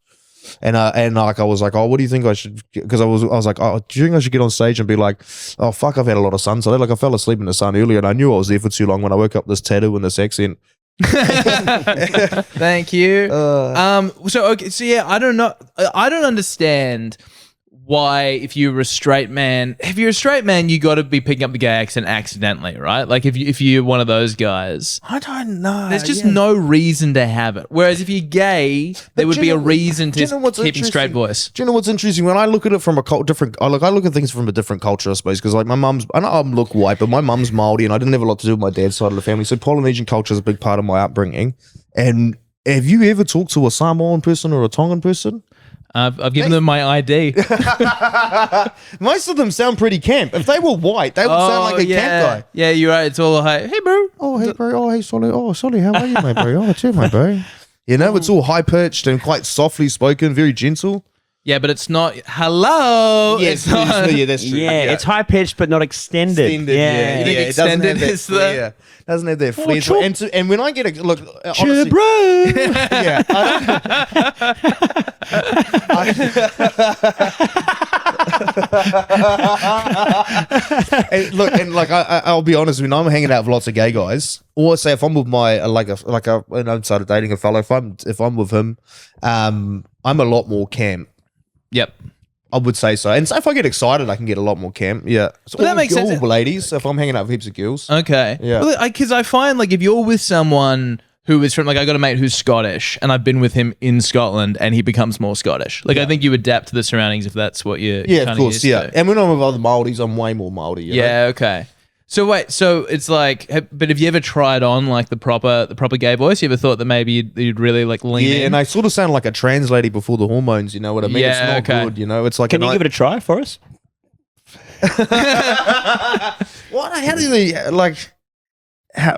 And I was like, oh, what do you think I should? Because I was like, oh, do you think I should get on stage and be like, oh fuck, I've had a lot of sun today. Like I fell asleep in the sun earlier, and I knew I was there for too long when I woke up with this tattoo and this accent. Thank you. So yeah, I don't know. I don't understand why if you're a straight man, you got to be picking up the gay accent accidentally, right? Like if you're one of those guys, I don't know. there's just no reason to have it. Whereas if you're gay, there would be a reason to keep a straight voice. Do you know what's interesting? When I look at it from a different, I look at things from a different culture, I suppose, because like my mum's, I know I look white, but my mum's Māori, and I didn't have a lot to do with my dad's side of the family. So Polynesian culture is a big part of my upbringing. And have you ever talked to a Samoan person or a Tongan person? I've given them my ID. Most of them sound pretty camp. If they were white, they would sound like a camp guy. Yeah, you're right. It's all hey bro. Oh, hey, bro. Oh, hey, Solly. Oh, Solly, how are you, my bro? Oh, cheers, my bro. You know, it's all high-pitched and quite softly spoken, very gentle. Yeah, but it's not hello. Yes, it's not. yeah, that's true. Yeah, it's high pitched but not extended. Yeah. You think It doesn't extended have that is the- flair. Doesn't have that flair. chop. And when I get a look, Cheer, honestly, bro. yeah, and I'll be honest, when I'm hanging out with lots of gay guys, or say if I'm with my when I started dating a fellow, if I'm with him, I'm a lot more camp. Yep. I would say so. And so if I get excited, I can get a lot more camp. Yeah. So But that makes sense. All ladies. So if I'm hanging out with heaps of girls. Okay. Yeah. Because I find like if you're with someone who is from like I got a mate who's Scottish, and I've been with him in Scotland, and he becomes more Scottish. Like I think you adapt to the surroundings if that's what you're of course, used yeah. to. And when I'm with other Māoris, I'm way more Māori. You know? Yeah, okay. So wait, so it's like, but have you ever tried on like the proper gay voice? You ever thought that maybe you'd really like lean in? Yeah, and I sort of sound like a trans lady before the hormones. You know what I mean? Yeah, it's not good. You know, it's like. Can you give it a try for us? What? How do they like?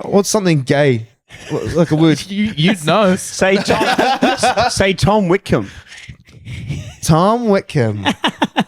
What's something gay? Like a word. You'd know. Say Tom Witcombe. Tom Witcombe.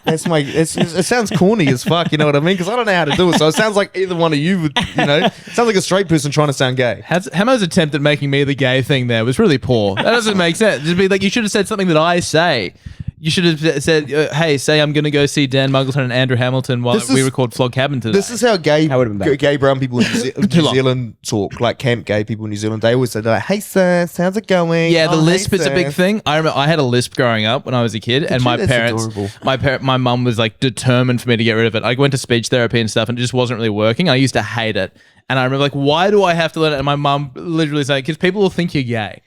That's my. It sounds corny as fuck. You know what I mean? Because I don't know how to do it. So it sounds like either one of you would. You know, it sounds like a straight person trying to sound gay. Hammo's attempt at making me the gay thing there was really poor. That doesn't make sense. It'd be like you should have said something that I say. You should have said, "Hey, say I'm going to go see Dan Muggleton and Andrew Hamilton while we record Flog Cabin today." This is how gay would've been gay brown people in New Zealand talk, like camp gay people in New Zealand. They always say, like, "Hey, sis, how's it going?" Yeah, the "Oh, lisp hey, is a big sis." thing. I remember I had a lisp growing up when I was a kid, and my That's parents, adorable. my mum was like determined for me to get rid of it. I went to speech therapy and stuff, and it just wasn't really working. I used to hate it, and I remember like, why do I have to learn it? And my mum literally saying, "Because people will think you're gay."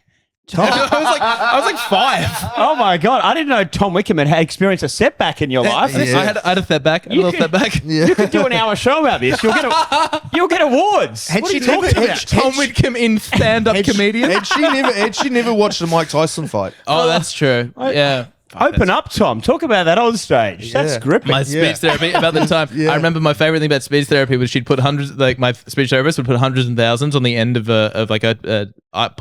I was like 5. Oh my god! I didn't know Tom Wickham had experienced a setback in your life. Yeah. I had a setback. A little setback. You could do an hour show about this. You'll get awards. Had What are she you talking never- about? had- Tom Whitcomb in stand-up comedian. Had she never watched the Mike Tyson fight? Oh, that's true. Yeah. Open up, Tom. Talk about that on stage. That's Yeah. gripping. My speech therapy about the time. Yeah. I remember my favorite thing about speech therapy was she'd put hundreds, like my speech therapist would put hundreds and thousands on the end of a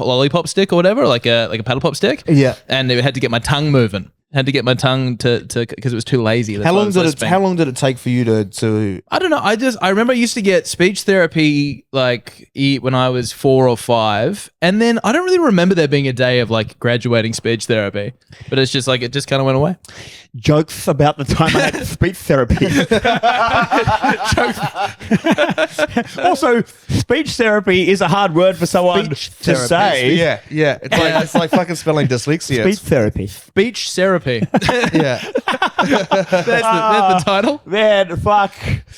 lollipop stick or whatever, like a paddle pop stick. Yeah. And it had to get my tongue moving. Had to get my tongue to because it was too lazy. That's How why I long was did it? lisping. How long did it take for you to? I don't know. I remember I used to get speech therapy like when I was 4 or 5, and then I don't really remember there being a day of like graduating speech therapy. But it's just like it just kind of went away. Jokes about the time I had speech therapy. Also, speech therapy is a hard word for someone to say. Yeah. It's like fucking spelling dyslexia. Speech therapy. Speech therapy. Yeah. That's the title. Man, fuck.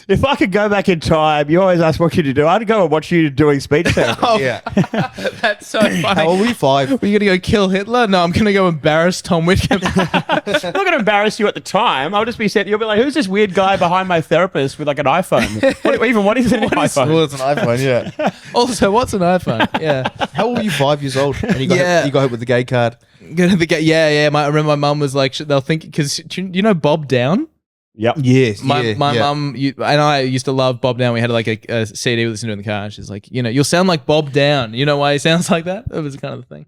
If I could go back in time, you always ask what could you do. I'd go and watch you doing speech therapy. Yeah. That's so funny. How old were you? 5. Were you gonna go kill Hitler? No, I'm gonna go embarrass Tom Whitcomb. I'm not going to embarrass you at the time. I'll just be saying, you'll be like, who's this weird guy behind my therapist with like an iPhone? What is an iPhone? Well, it's an iPhone. Yeah. Also, what's an iPhone? Yeah. How old were you? 5 years old, and you got Yeah. hit with the gay card. Yeah. I remember my mum was like, they'll think because you know Bob Down. Yep. Yes. My mum and I used to love Bob Down. We had like a CD we listened to in the car. And she's like, you'll sound like Bob Down. You know why he sounds like that? That was kind of the thing.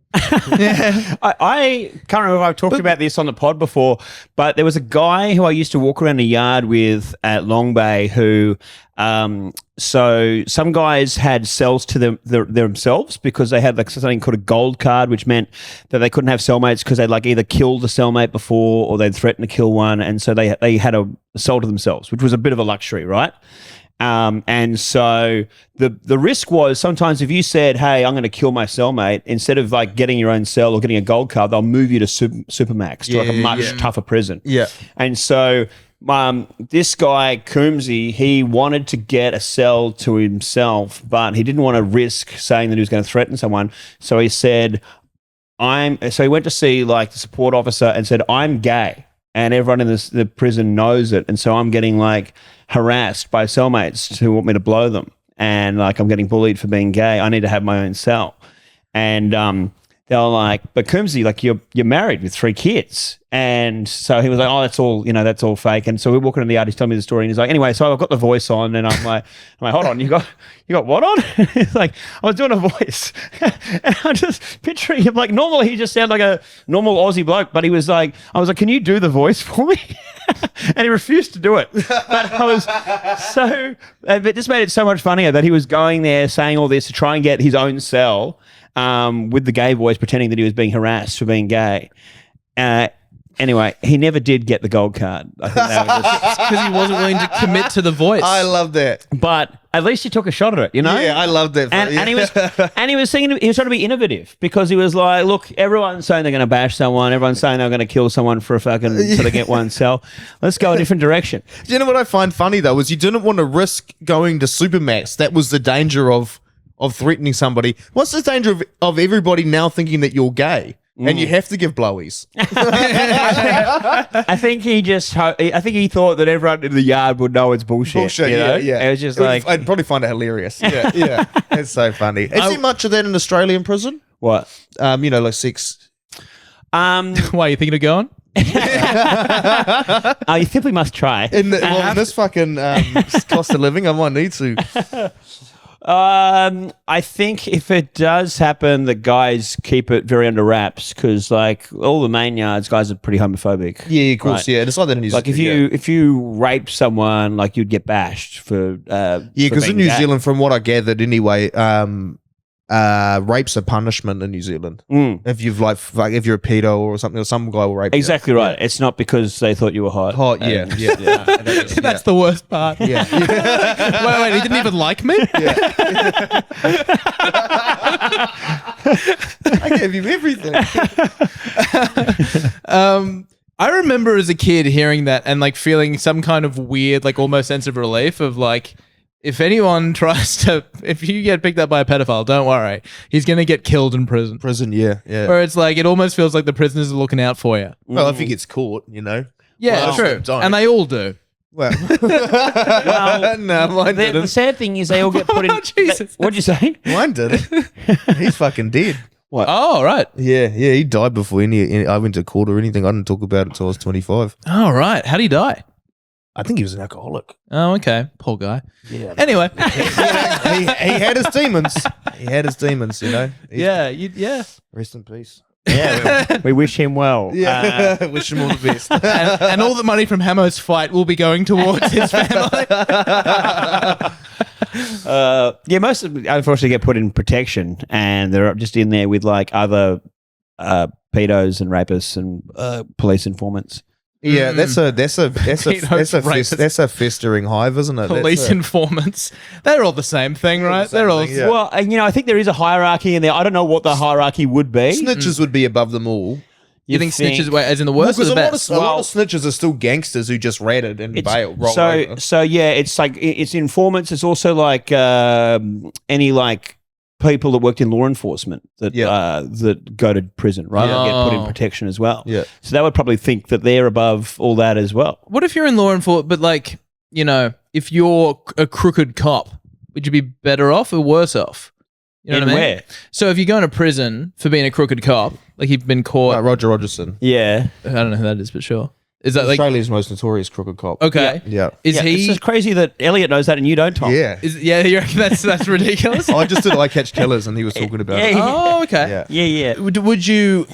I can't remember if I've talked about this on the pod before, but there was a guy who I used to walk around the yard with at Long Bay who, so some guys had cells to themselves because they had like something called a gold card, which meant that they couldn't have cellmates because they'd like either killed the cellmate before or they'd threatened to kill one. And so they had a cell to themselves, which was a bit of a luxury, right? And so the risk was sometimes if you said, hey, I'm going to kill my cellmate, instead of like getting your own cell or getting a gold card, they'll move you to Supermax, to like a much tougher prison. Yeah. And so this guy, Coombsy, he wanted to get a cell to himself, but he didn't want to risk saying that he was going to threaten someone. So he said, so he went to see like the support officer and said, I'm gay. And everyone in the prison knows it. And so I'm getting like harassed by cellmates who want me to blow them. And like I'm getting bullied for being gay. I need to have my own cell. And they were like, but Coombsy, like you're married with 3 kids. And so he was like, oh, that's all fake. And so we're walking in the yard, he's telling me the story and he's like, anyway, so I've got the voice on and I'm like, hold on, you got what on? He's like, I was doing a voice. And I'm just picturing him like normally he just sounded like a normal Aussie bloke, but I was like, can you do the voice for me? And he refused to do it. But I was it just made it so much funnier that he was going there saying all this to try and get his own cell with the gay voice, pretending that he was being harassed for being gay. Anyway, he never did get the gold card. I think they were just, Because he wasn't willing to commit to the voice. I love that. but at least he took a shot at it, you know? Yeah, I love that. And he was thinking, he was trying to be innovative because he was like, look, everyone's saying they're going to bash someone, everyone's saying they're going to kill someone for a fucking so they get one cell. Let's go a different direction. Do you know what I find funny though? Was you didn't want to risk going to Supermax. That was the danger of of threatening somebody. What's the danger of everybody now thinking that you're gay and you have to give blowies? I think he thought that everyone in the yard would know it's bullshit. Bullshit, you know? yeah. It was just like, I'd probably find it hilarious. Yeah, yeah. It's so funny. Is there much of that in Australian prison? what? Like sex. Why are you thinking of going? You simply must try. In this fucking cost of living, I might need to. I think if it does happen, the guys keep it very under wraps because, like, all the main yards, guys are pretty homophobic. Yeah, of course. Right? Yeah, and it's like that in New Zealand. Like if you rape someone, like you'd get bashed for. Because in New Zealand, from what I gathered, anyway, rape's a punishment in New Zealand. If you've like if you're a pedo or something, or some guy will rape you. Exactly right. It's not because they thought you were hot. Yeah. That's the worst part. Yeah. Wait, he didn't even like me? I gave you everything. I remember as a kid hearing that and like feeling some kind of weird, like almost sense of relief of like, if anyone tries to, if you get picked up by a pedophile, don't worry. He's going to get killed in prison. Yeah. Where it's like, it almost feels like the prisoners are looking out for you. Well, if he gets caught, you know. Yeah, Well, true. don't. And they all do. Well, no, mine The didn't. sad thing is they all get put in. Jesus. What'd you say? Mine didn't. He's fucking dead. Oh, right. Yeah, he died before any I went to court or anything. I didn't talk about it until I was 25. Oh, right. How did he die? I think he was an alcoholic. Oh, okay. Poor guy. Yeah. Anyway. he had his demons. He had his demons, you know. Yeah. Rest in peace. Yeah, we wish him well. Yeah. Wish him all the best. and all the money from Hammo's fight will be going towards his family. Most of them unfortunately get put in protection, and they're just in there with like other pedos and rapists and police informants. Yeah, that's a festering hive, isn't it? Police informants. They're all the same thing, right? They're all. thing, yeah. Well, and, I think there is a hierarchy in there. I don't know what the hierarchy would be. Snitches would be above them all. You think snitches were as in the worst or Because the a best? lot of snitches are still gangsters who just ratted and bailed. So yeah, it's like it's informants. It's also like any like people that worked in law enforcement that that go to prison, right? Yeah. They get put in protection as well. Yeah. So they would probably think that they're above all that as well. What if you're in law enforcement, but like, if you're a crooked cop, would you be better off or worse off? You know In what I mean? where? So if you go to prison for being a crooked cop, like you've been caught, Roger Rogerson, Yeah. I don't know who that is, but sure. Is that like, Australia's most notorious crooked cop. okay. Yeah. Is It's he, just crazy that Elliot knows that and you don't, Tom. Yeah. you reckon that's ridiculous? I just did I Catch Killers and he was talking about it. Oh, okay. Yeah. Yeah. Would you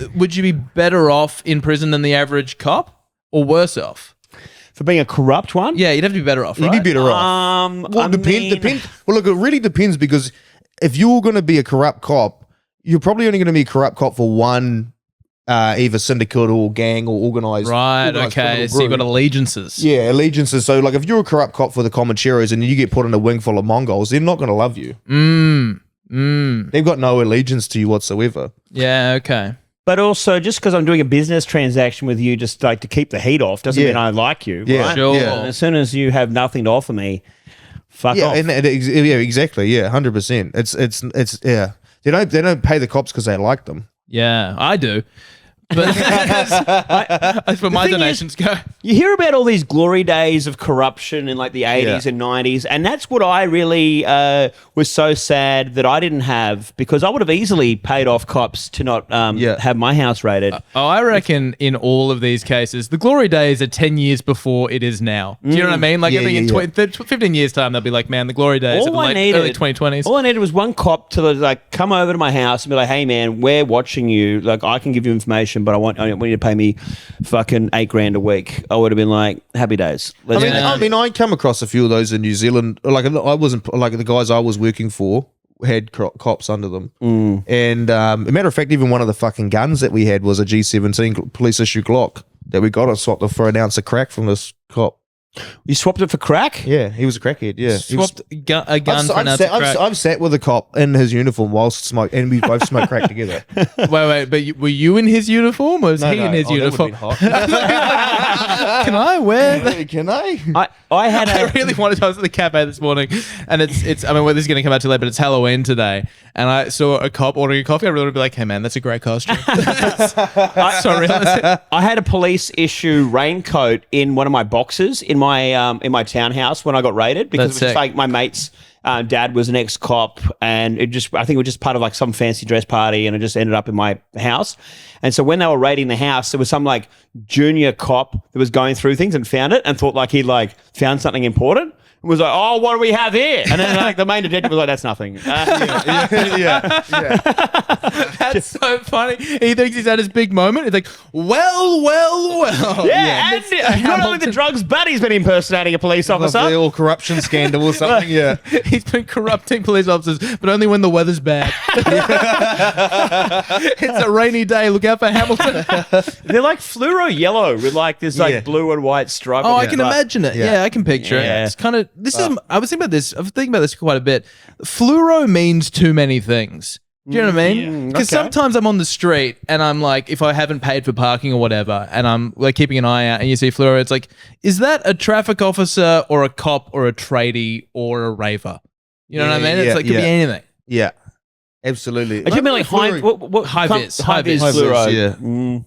be better off in prison than the average cop or worse off? For being a corrupt one? Yeah, you'd have to be better off, You'd right? be better off. Well, I mean- depend. Well, look, it really depends because if you're going to be a corrupt cop, you're probably only going to be a corrupt cop for one either syndicate or gang or organised. Right, organised okay. criminal So you've got group. allegiances. Yeah, allegiances. So, like, if you're a corrupt cop for the Comancheros and you get put in a wing full of Mongols, they're not going to love you. They've got no allegiance to you whatsoever. Yeah, okay. But also, just because I'm doing a business transaction with you, just like to keep the heat off, doesn't Yeah. mean I like you. Yeah, right? Sure. yeah. And as soon as you have nothing to offer me, fuck Yeah, off. yeah, exactly. Yeah, 100%. It's yeah. They don't pay the cops because they like them. Yeah, I do. But that's where my thing is- donations go. You hear about all these glory days of corruption in like the 80s and 90s, and that's what I really was so sad that I didn't have, because I would have easily paid off cops to not have my house raided. Oh, I reckon in all of these cases, the glory days are 10 years before it is now. Do you know what I mean? Like, Yeah, I think in 15 years' time, they'll be like, man, the glory days are like early 2020s. All I needed was one cop to like come over to my house and be like, "Hey, man, we're watching you. Like, I can give you information, but I want you to pay me fucking $8,000 a week." I would have been like, "Happy days." Let's go. I mean, I come across a few of those in New Zealand. Like, I wasn't like the guys I was working for had cops under them, and a matter of fact, even one of the fucking guns that we had was a G17 police issue Glock that we got. I swapped for an ounce of crack from this cop. You swapped it for crack? Yeah, he was a crackhead. Yeah, He was- Swapped a gun for an ounce of crack. I've sat with a cop in his uniform whilst smoke, and we both smoked crack together. Wait, but were you in his uniform or was he in his that would've uniform? been hot. Can I wear that? Can I? I had I a really wanted. I was at the cafe this morning, and it's. I mean, well, this is going to come out too late, but it's Halloween today, and I saw a cop ordering a coffee. I really want to be like, "Hey, man, that's a great costume." So realistic. I had a police issue raincoat in one of my boxes in my townhouse when I got raided because That's it was just sick. like my mate's dad was an ex-cop, and I think it was just part of like some fancy dress party, and it just ended up in my house. And so when they were raiding the house, there was some like junior cop that was going through things and found it and thought like he'd like found something important. And was like, "Oh, what do we have here?" And then like the main detective was like, "That's nothing." yeah. That's so funny. He thinks he's had his big moment. He's like, well. Yeah, and not only the drugs, but he's been impersonating a police officer. The all corruption scandal or something. Yeah. He's been corrupting police officers, but only when the weather's bad. It's a rainy day. Look out for Hamilton. They're like fluoro yellow with like this like Yeah. blue and white stripe. Oh, on I it. can But- imagine it. Yeah, I can picture it. Yeah. It's kind of I was thinking about this quite a bit. Fluoro means too many things. Do you know what I mean? Because okay. sometimes I'm on the street and I'm like, if I haven't paid for parking or whatever, and I'm like keeping an eye out, and you see fluoro, it's like, is that a traffic officer or a cop or a tradie or a raver? You know what I mean? It's like, it could be anything. Yeah. Absolutely. I do mean like high High-vis fluoro. yeah. Mm.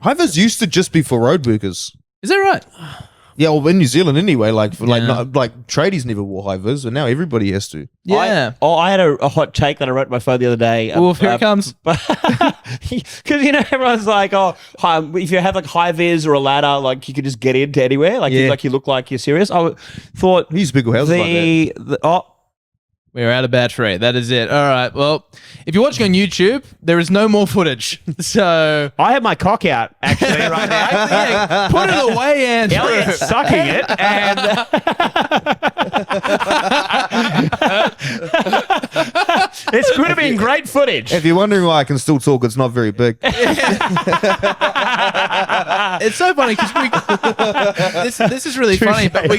Hivers used to just be for road workers. Is that right? Yeah, well, in New Zealand anyway, like Yeah. like tradies never wore hivers, and now everybody has to. Yeah. I had a hot take that I wrote on my phone the other day. Well, here it comes. Because everyone's like, oh, if you have like high vis or a ladder, like you could just get into anywhere. Like Yeah. you look like you're serious. I thought He's big houses like that. We're out of battery. That is it. All right. Well, if you're watching on YouTube, there is no more footage. So I have my cock out actually right now. yeah, put it away, Andrew. Elliot's sucking it, and it's going to be great footage. If you're wondering why I can still talk, it's not very big. It's so funny because this is really funny, but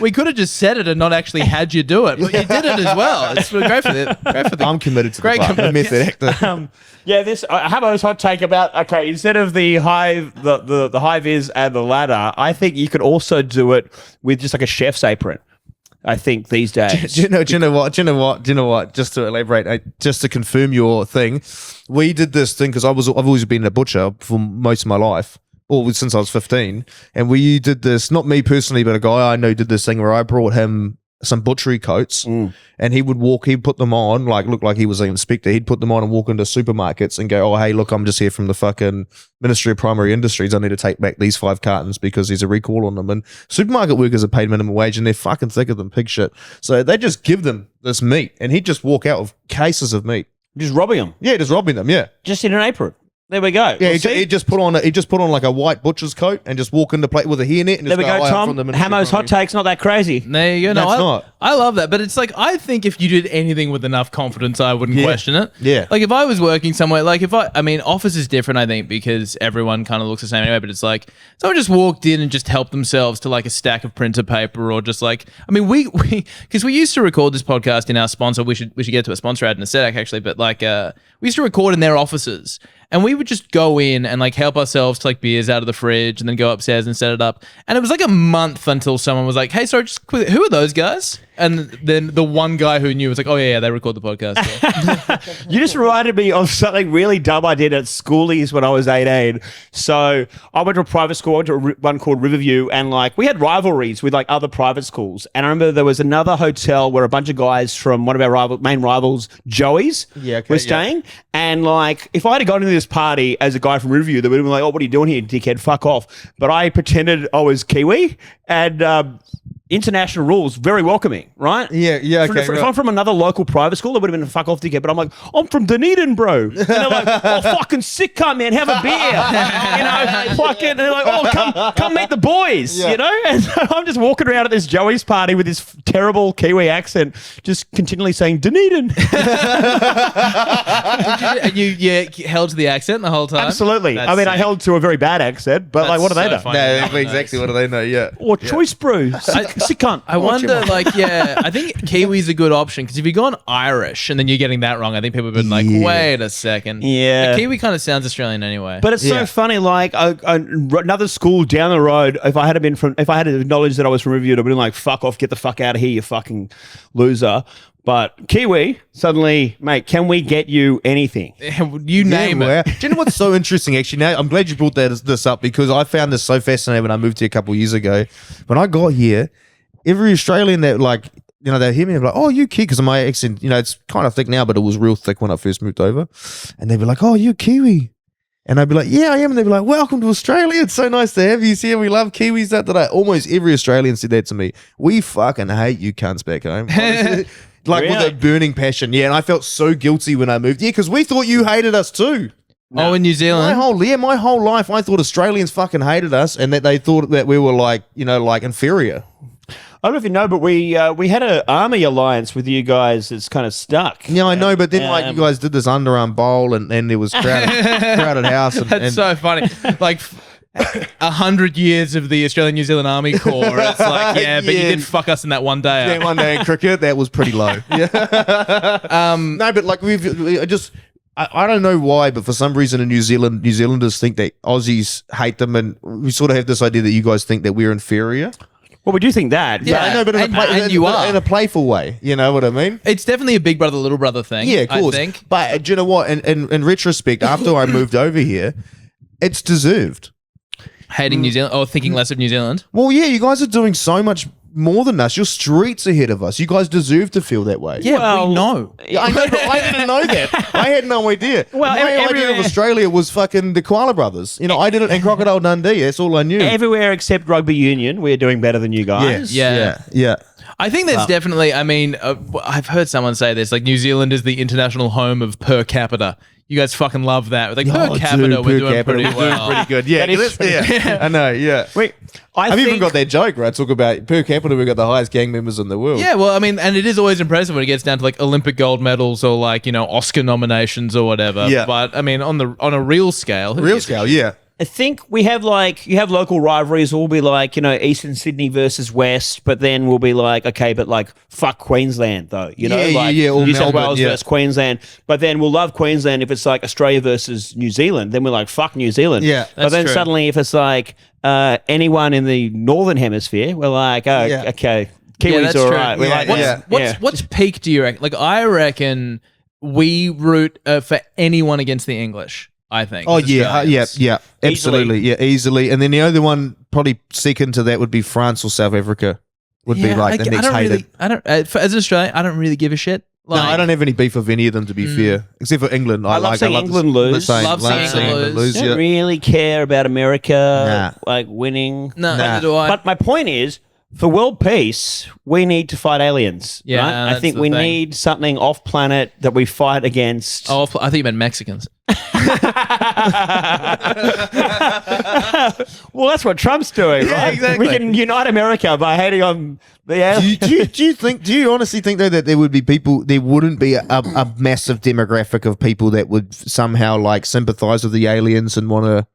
we could have just said it and not actually had you do it, but you did it as well. It's great for the I'm committed to Great the part. I'm a method actor. Yeah, this I have a hot take about. Okay, instead of the high vis and the ladder, I think you could also do it with just like a chef's apron. I think these days. Do you know what? Just to elaborate, just to confirm your thing, we did this thing because I've always been a butcher for most of my life. Well, since I was 15, and we did this. Not me personally, but a guy I know did this thing where I brought him some butchery coats, and he'd put them on, like look like he was an inspector. He'd put them on and walk into supermarkets and go, "Oh, hey, look, I'm just here from the fucking Ministry of Primary Industries. I need to take back these 5 cartons because there's a recall on them." And supermarket workers are paid minimum wage, and they're fucking thicker than pig shit. So they just give them this meat, and he'd just walk out with cases of meat. Just robbing them, Yeah, just robbing them. Yeah, just in an apron. There we go. yeah. Well, He just put on like a white butcher's coat and just walk into plate with a hairnet. And there just we go, "I am Tom. from the Ministry of Hammo's hot Primary." take's not that crazy. There you go. That's not. I love that, but it's like I think if you did anything with enough confidence, I wouldn't question it. Yeah. Like if I was working somewhere, like I mean, office is different, I think, because everyone kind of looks the same anyway. But it's like someone just walked in and just helped themselves to like a stack of printer paper, or just like we because we used to record this podcast in our sponsor. We should get to a sponsor ad in a sec actually, but like we used to record in their offices. And we would just go in and like help ourselves to like beers out of the fridge and then go upstairs and set it up. And it was like a month until someone was like, "Hey, sorry, just quickly, who are those guys?" And then the one guy who knew was like, "Oh yeah, they record the podcast." Yeah. You just reminded me of something really dumb I did at schoolies when I was 18. So I went to a private school, I went to one called Riverview, and like we had rivalries with like other private schools. And I remember there was another hotel where a bunch of guys from one of our main rivals, Joey's, were staying. And like if I had gone into this party as a guy from Riverview, they would have been like, "Oh, what are you doing here, dickhead? Fuck off." But I pretended I was Kiwi, and international rules, very welcoming, right? Yeah, okay, If I'm from another local private school, it would have been a fuck off dickhead. But I'm like, "I'm from Dunedin, bro." And they're like, "Oh, fucking sick cunt, man, have a beer." Fucking, and they're like, "Oh, come meet the boys," you know? And so I'm just walking around at this Joey's party with this 10 terrible Kiwi accent, just continually saying Dunedin. And you held to the accent the whole time? Absolutely. That's I mean, I sick. held to a very bad accent, but like, what do they know? funny. No, exactly what do they know? Yeah. Or choice brew. Sick cunt. I wonder, I think Kiwi's a good option because if you've gone Irish and then you're getting that wrong, I think people have been like, wait a second. Yeah. A Kiwi kind of sounds Australian anyway. But it's so funny. Like another school down the road, if I had acknowledged that I was from Riverview, I'd been like, "Fuck off, get the fuck out of here, you fucking loser." But Kiwi, suddenly, mate, can we get you anything? You name it. Do you know what's so interesting? Actually, now I'm glad you brought this up because I found this so fascinating when I moved here a couple of years ago. When I got here, every Australian that they hear me and be like, "Oh, you Kiwi," because my accent, it's kind of thick now, but it was real thick when I first moved over, and they'd be like, "Oh, you Kiwi." And I'd be like, "Yeah, I am." And they'd be like, "Welcome to Australia. It's so nice to have you here. We love Kiwis." Almost every Australian said that to me. We fucking hate you cunts back home. Honestly. With a burning passion. Yeah, and I felt so guilty when I moved here because we thought you hated us too. No. Oh, in New Zealand? My whole life, I thought Australians fucking hated us and that they thought that we were inferior. I don't know if you know, but we had an army alliance with you guys that's kind of stuck. Yeah, I know, but then you guys did this underarm bowl and there was crowded house. That's so funny. Like 100 years of the Australian New Zealand Army Corps. It's like, but you did fuck us in that one day. Yeah, one day in cricket, that was pretty low. Yeah. No, but like I don't know why, but for some reason in New Zealand, New Zealanders think that Aussies hate them, and we sort of have this idea that you guys think that we're inferior. Well, we do think that. Yeah, I know, but in a playful way. You know what I mean? It's definitely a big brother, little brother thing. Yeah, of course. I think. But do you know what? In retrospect, after I moved over here, it's deserved. Hating New Zealand or thinking less of New Zealand? Well, yeah, you guys are doing so much more than us. Your streets ahead of us. You guys deserve to feel that way. Yeah, we know. Yeah, I know, but I didn't know that. I had no idea. Well, my idea of Australia was fucking the Koala Brothers. I did it in Crocodile Dundee. That's all I knew. Everywhere except rugby union, we're doing better than you guys. Yeah. I think there's definitely, I've heard someone say this, like New Zealand is the international home of per capita. You guys fucking love that. Like per capita, we're doing pretty well. Pretty good. Yeah, I know. Yeah. Wait, I've even got that joke where I talk about per capita. We've got the highest gang members in the world. Yeah, well, I mean, and it is always impressive when it gets down to like Olympic gold medals or like Oscar nominations or whatever. Yeah. But I mean, on a real scale, yeah. I think we have you have local rivalries. We'll be like, Eastern Sydney versus West, but then we'll be like, okay, but like, fuck Queensland though, or New South Melbourne, Wales versus Queensland. But then we'll love Queensland if it's like Australia versus New Zealand. Then we're like, fuck New Zealand. Yeah, but then true. suddenly if it's like anyone in the Northern Hemisphere, we're like, okay, Kiwis that's all true. right. We're like, what's peak do you reckon? Like, I reckon we root for anyone against the English. I think. Oh yeah, absolutely, easily. And then the other one, probably second to that, would be France or South Africa. Would be like the next hated. As an Australian, I don't really give a shit. No, I don't have any beef with any of them, to be fair, except for England. I love seeing England lose. Love seeing England lose. Don't really care about America like winning. No, neither do I. But my point is, for world peace, we need to fight aliens. Yeah, right? I think we need something off planet that we fight against. Oh, I thought you meant Mexicans. Well, that's what Trump's doing, right? Exactly. We can unite America by hating on the aliens. Do you honestly think though that there would be people? There wouldn't be a massive demographic of people that would somehow like sympathize with the aliens and want to.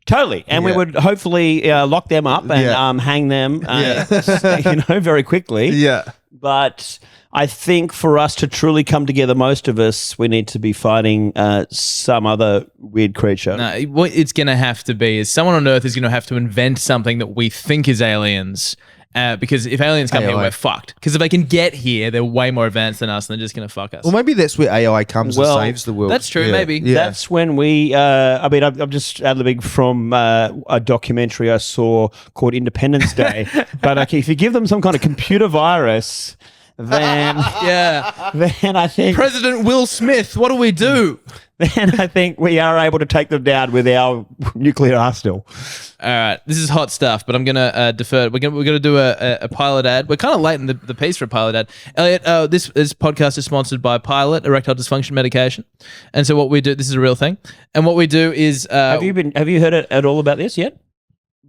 Totally, and we would hopefully lock them up and hang them, very quickly. Yeah, but I think for us to truly come together, most of us, we need to be fighting some other weird creature. No, what it's going to have to be is someone on Earth is going to have to invent something that we think is aliens. Because if aliens come here, we're fucked. Because if they can get here, they're way more advanced than us, and they're just going to fuck us. Well, maybe that's where AI comes and saves the world. That's true, maybe. Yeah. That's when we, I'm just ad-libbing from a documentary I saw called Independence Day. But okay, if you give them some kind of computer virus, then then I think President Will Smith, what do we do? Then I think we are able to take them down with our nuclear arsenal. All right, this is hot stuff, but I'm gonna defer. We're gonna do a pilot ad. We're kind of late in the piece for a pilot ad. Elliot, this podcast is sponsored by Pilot erectile dysfunction medication, and so what we do, this is a real thing, and what we do is have you heard at all about this yet?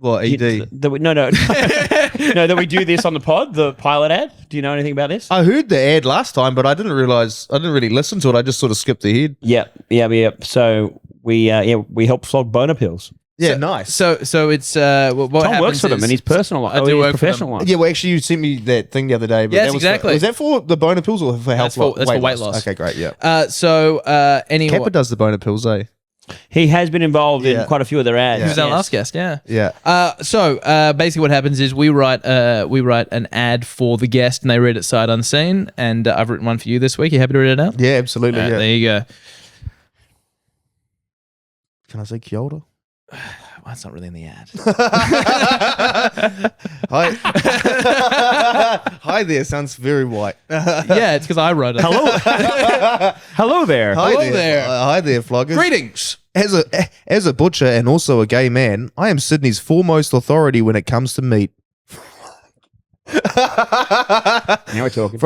What, ED? No, that we do this on the pod, the pilot ad. Do you know anything about this? I heard the ad last time, but I didn't really listen to it. I just sort of skipped ahead. Yep. So we help flog boner pills. Yeah, nice. So it's what Tom happens works for them is- in his personal life. I do work for professional them. life. Yeah, well, actually, you sent me that thing the other day. But Yes, that was exactly. Was that for the boner pills or for health? That's for weight loss. Okay, great. Yeah. Anyway, Kappa does the boner pills, eh? He has been involved in Yeah. quite a few of their ads. he was our yes. last guest. Yeah. Yeah. Basically, what happens is we write an ad for the guest, and they read it sight unseen. And I've written one for you this week. You happy to read it out? Yeah, absolutely. All right, Yeah. there you go. Can I say kia ora? Well, that's not really in the ad. Hi. Hi there. Sounds very white. Yeah, it's because I wrote it. Hello there. Hello there. Hi there, floggers. Greetings. As a butcher and also a gay man, I am Sydney's foremost authority when it comes to meat. Now we're talking.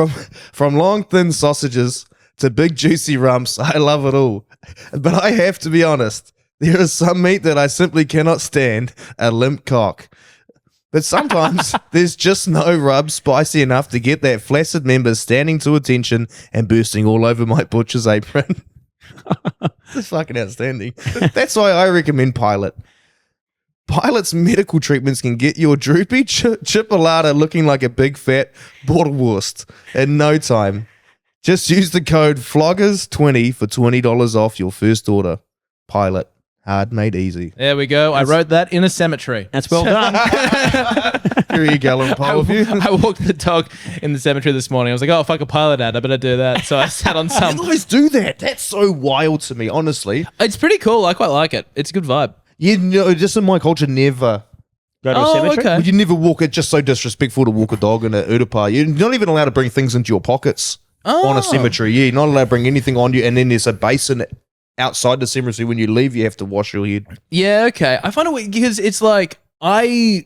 From long thin sausages to big juicy rumps, I love it all. But I have to be honest, there is some meat that I simply cannot stand, a limp cock. But sometimes there's just no rub spicy enough to get that flaccid member standing to attention and bursting all over my butcher's apron. That's fucking outstanding. That's why I recommend Pilot. Pilot's medical treatments can get your droopy chipolata looking like a big fat Borwurst in no time. Just use the code FLOGGERS20 for $20 off your first order. Pilot. Hard made easy. There we go. I wrote that in a cemetery. That's well done. Here you go, pile of you. I walked the dog in the cemetery this morning. I was like, oh, fuck a pilot ad. I better do that. So I sat on You some. always do that. That's so wild to me, honestly. It's pretty cool. I quite like it. It's a good vibe. You know, just in my culture, never. Go to a Oh, cemetery. okay. You never walk. It's just so disrespectful to walk a dog in a Udapa. You're not even allowed to bring things into your pockets on a cemetery. Yeah, you're not allowed to bring anything on you. And then there's a basin outside the cemetery. When you leave, you have to wash your head. Yeah, okay. I find it weird because it's like my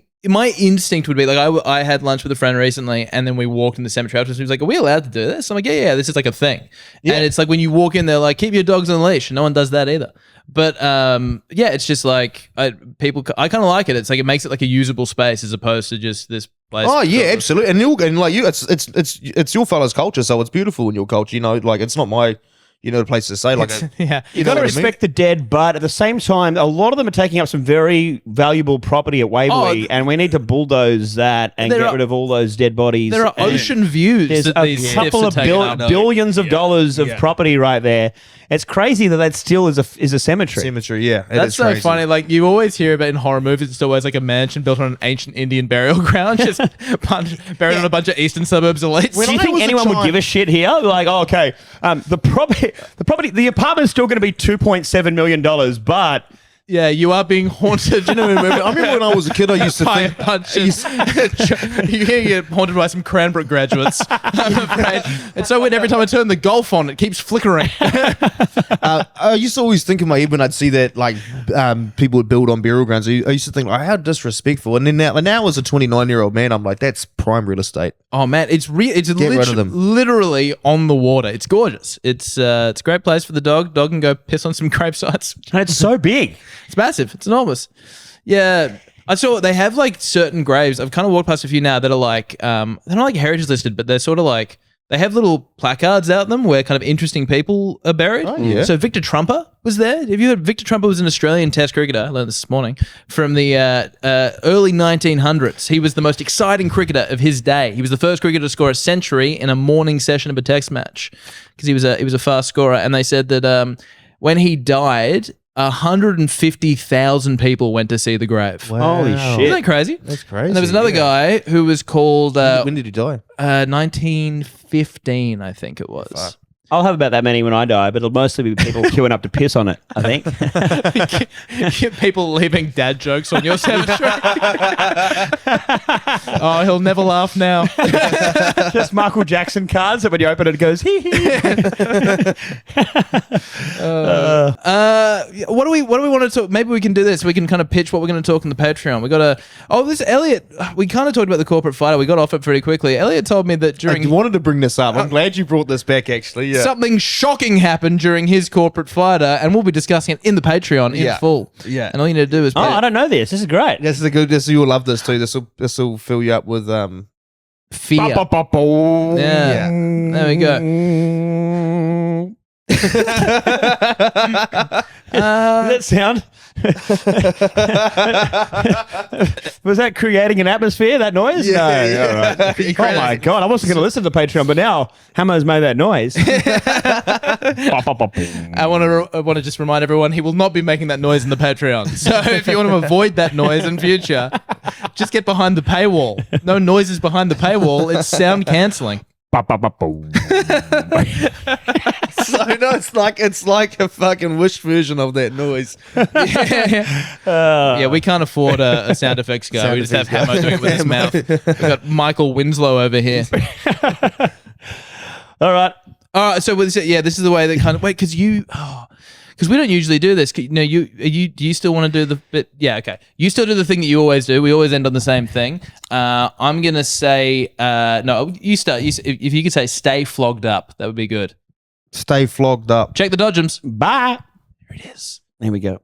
instinct would be like I had lunch with a friend recently, and then we walked in the cemetery afterwards. He was like, "Are we allowed to do this?" I'm like, "Yeah, this is like a thing." Yeah. And it's like when you walk in, they're like, "Keep your dogs on a leash." No one does that either. But yeah, it's just like I kind of like it. It's like it makes it like a usable space as opposed to just this place. Oh yeah, absolutely. And like you, it's your fellow's culture, so it's beautiful in your culture. You know, like it's not my. The place to say, like, Yeah. You got to what I respect the dead, but at the same time, a lot of them are taking up some very valuable property at Waverley, and we need to bulldoze that and get rid of all those dead bodies. There are And ocean views There's that a these couple stiffs of are taking up. billions of dollars of property right there. It's crazy that still is a cemetery. cemetery. Yeah, it That's is so crazy. funny. Like you always hear about in horror movies, it's always like a mansion built on an ancient Indian burial ground, just buried on a bunch of eastern suburbs elites. Do you I think was a anyone would child- give a shit here? Like, oh, okay, the apartment's still going to be $2.7 million, but Yeah, you are being haunted. I remember when I was a kid, I used to Fire think. punches. You get haunted by some Cranbrook graduates. I'm afraid. It's so weird. Every time I turn the golf on, it keeps flickering. I used to always think in my head when I'd see that, like, people would build on burial grounds. I used to think, like, how disrespectful. And then now as a 29-year-old man, I'm like, that's prime real estate. Oh man, it's rid of them. literally on the water. It's gorgeous. It's a great place for the dog. Dog can go piss on some grape sites. and it's so big. It's massive. It's enormous. Yeah. I saw they have like certain graves. I've kind of walked past a few now that are like they're not like heritage listed, but they're sort of like they have little placards out them where kind of interesting people are buried. Oh, yeah. So Victor Trumper was there. Have you heard Victor Trumper was an Australian Test cricketer? I learned this morning from the early 1900s. He was the most exciting cricketer of his day. He was the first cricketer to score a century in a morning session of a Test match because he was a fast scorer. And they said that when he died, 150,000 people went to see the grave. Holy shit. Isn't that crazy? That's crazy. And there was another guy who was called when did he die? 1915, I think it was. Fuck. I'll have about that many when I die, but it'll mostly be people queuing up to piss on it, I think. People leaving dad jokes on your cemetery. Oh, he'll never laugh now. Just Michael Jackson cards that when you open it, it goes, hee hee. What do we want to talk? Maybe we can do this. We can kind of pitch what we're going to talk on the Patreon. We got this Elliot. We kind of talked about the corporate fighter. We got off it pretty quickly. Elliot told me that I during wanted to bring this up. I'm glad you brought this back, actually. Yeah. something shocking happened during his corporate fighter, and we'll be discussing it in the Patreon in full. Yeah. And all you need to do is I don't know this. This is great. This is a good. You'll love this too. This will fill you up with fear. Ba, ba, ba, bo. Yeah. There we go. Does that sound? Was that creating an atmosphere, that noise? Yeah, No, yeah. all right. Oh my God, I wasn't going to listen to Patreon, but now Hammo's made that noise. I want to just remind everyone he will not be making that noise in the Patreon. So if you want to avoid that noise in future, just get behind the paywall. No noises behind the paywall. It's sound cancelling. So no, it's like a fucking Wish version of that noise. Yeah, we can't afford a sound effects guy. Sound We just have effects guy. Hammo doing it with his mouth. We've got Michael Winslow over here. All right. All right, so this is the way that kind of because we don't usually do this. Do you still want to do the bit? Yeah, okay. You still do the thing that you always do. We always end on the same thing. I'm gonna say no. You start. If you could say "stay flogged up," that would be good. Stay flogged up. Check the dodgems. Bye. There it is. There we go.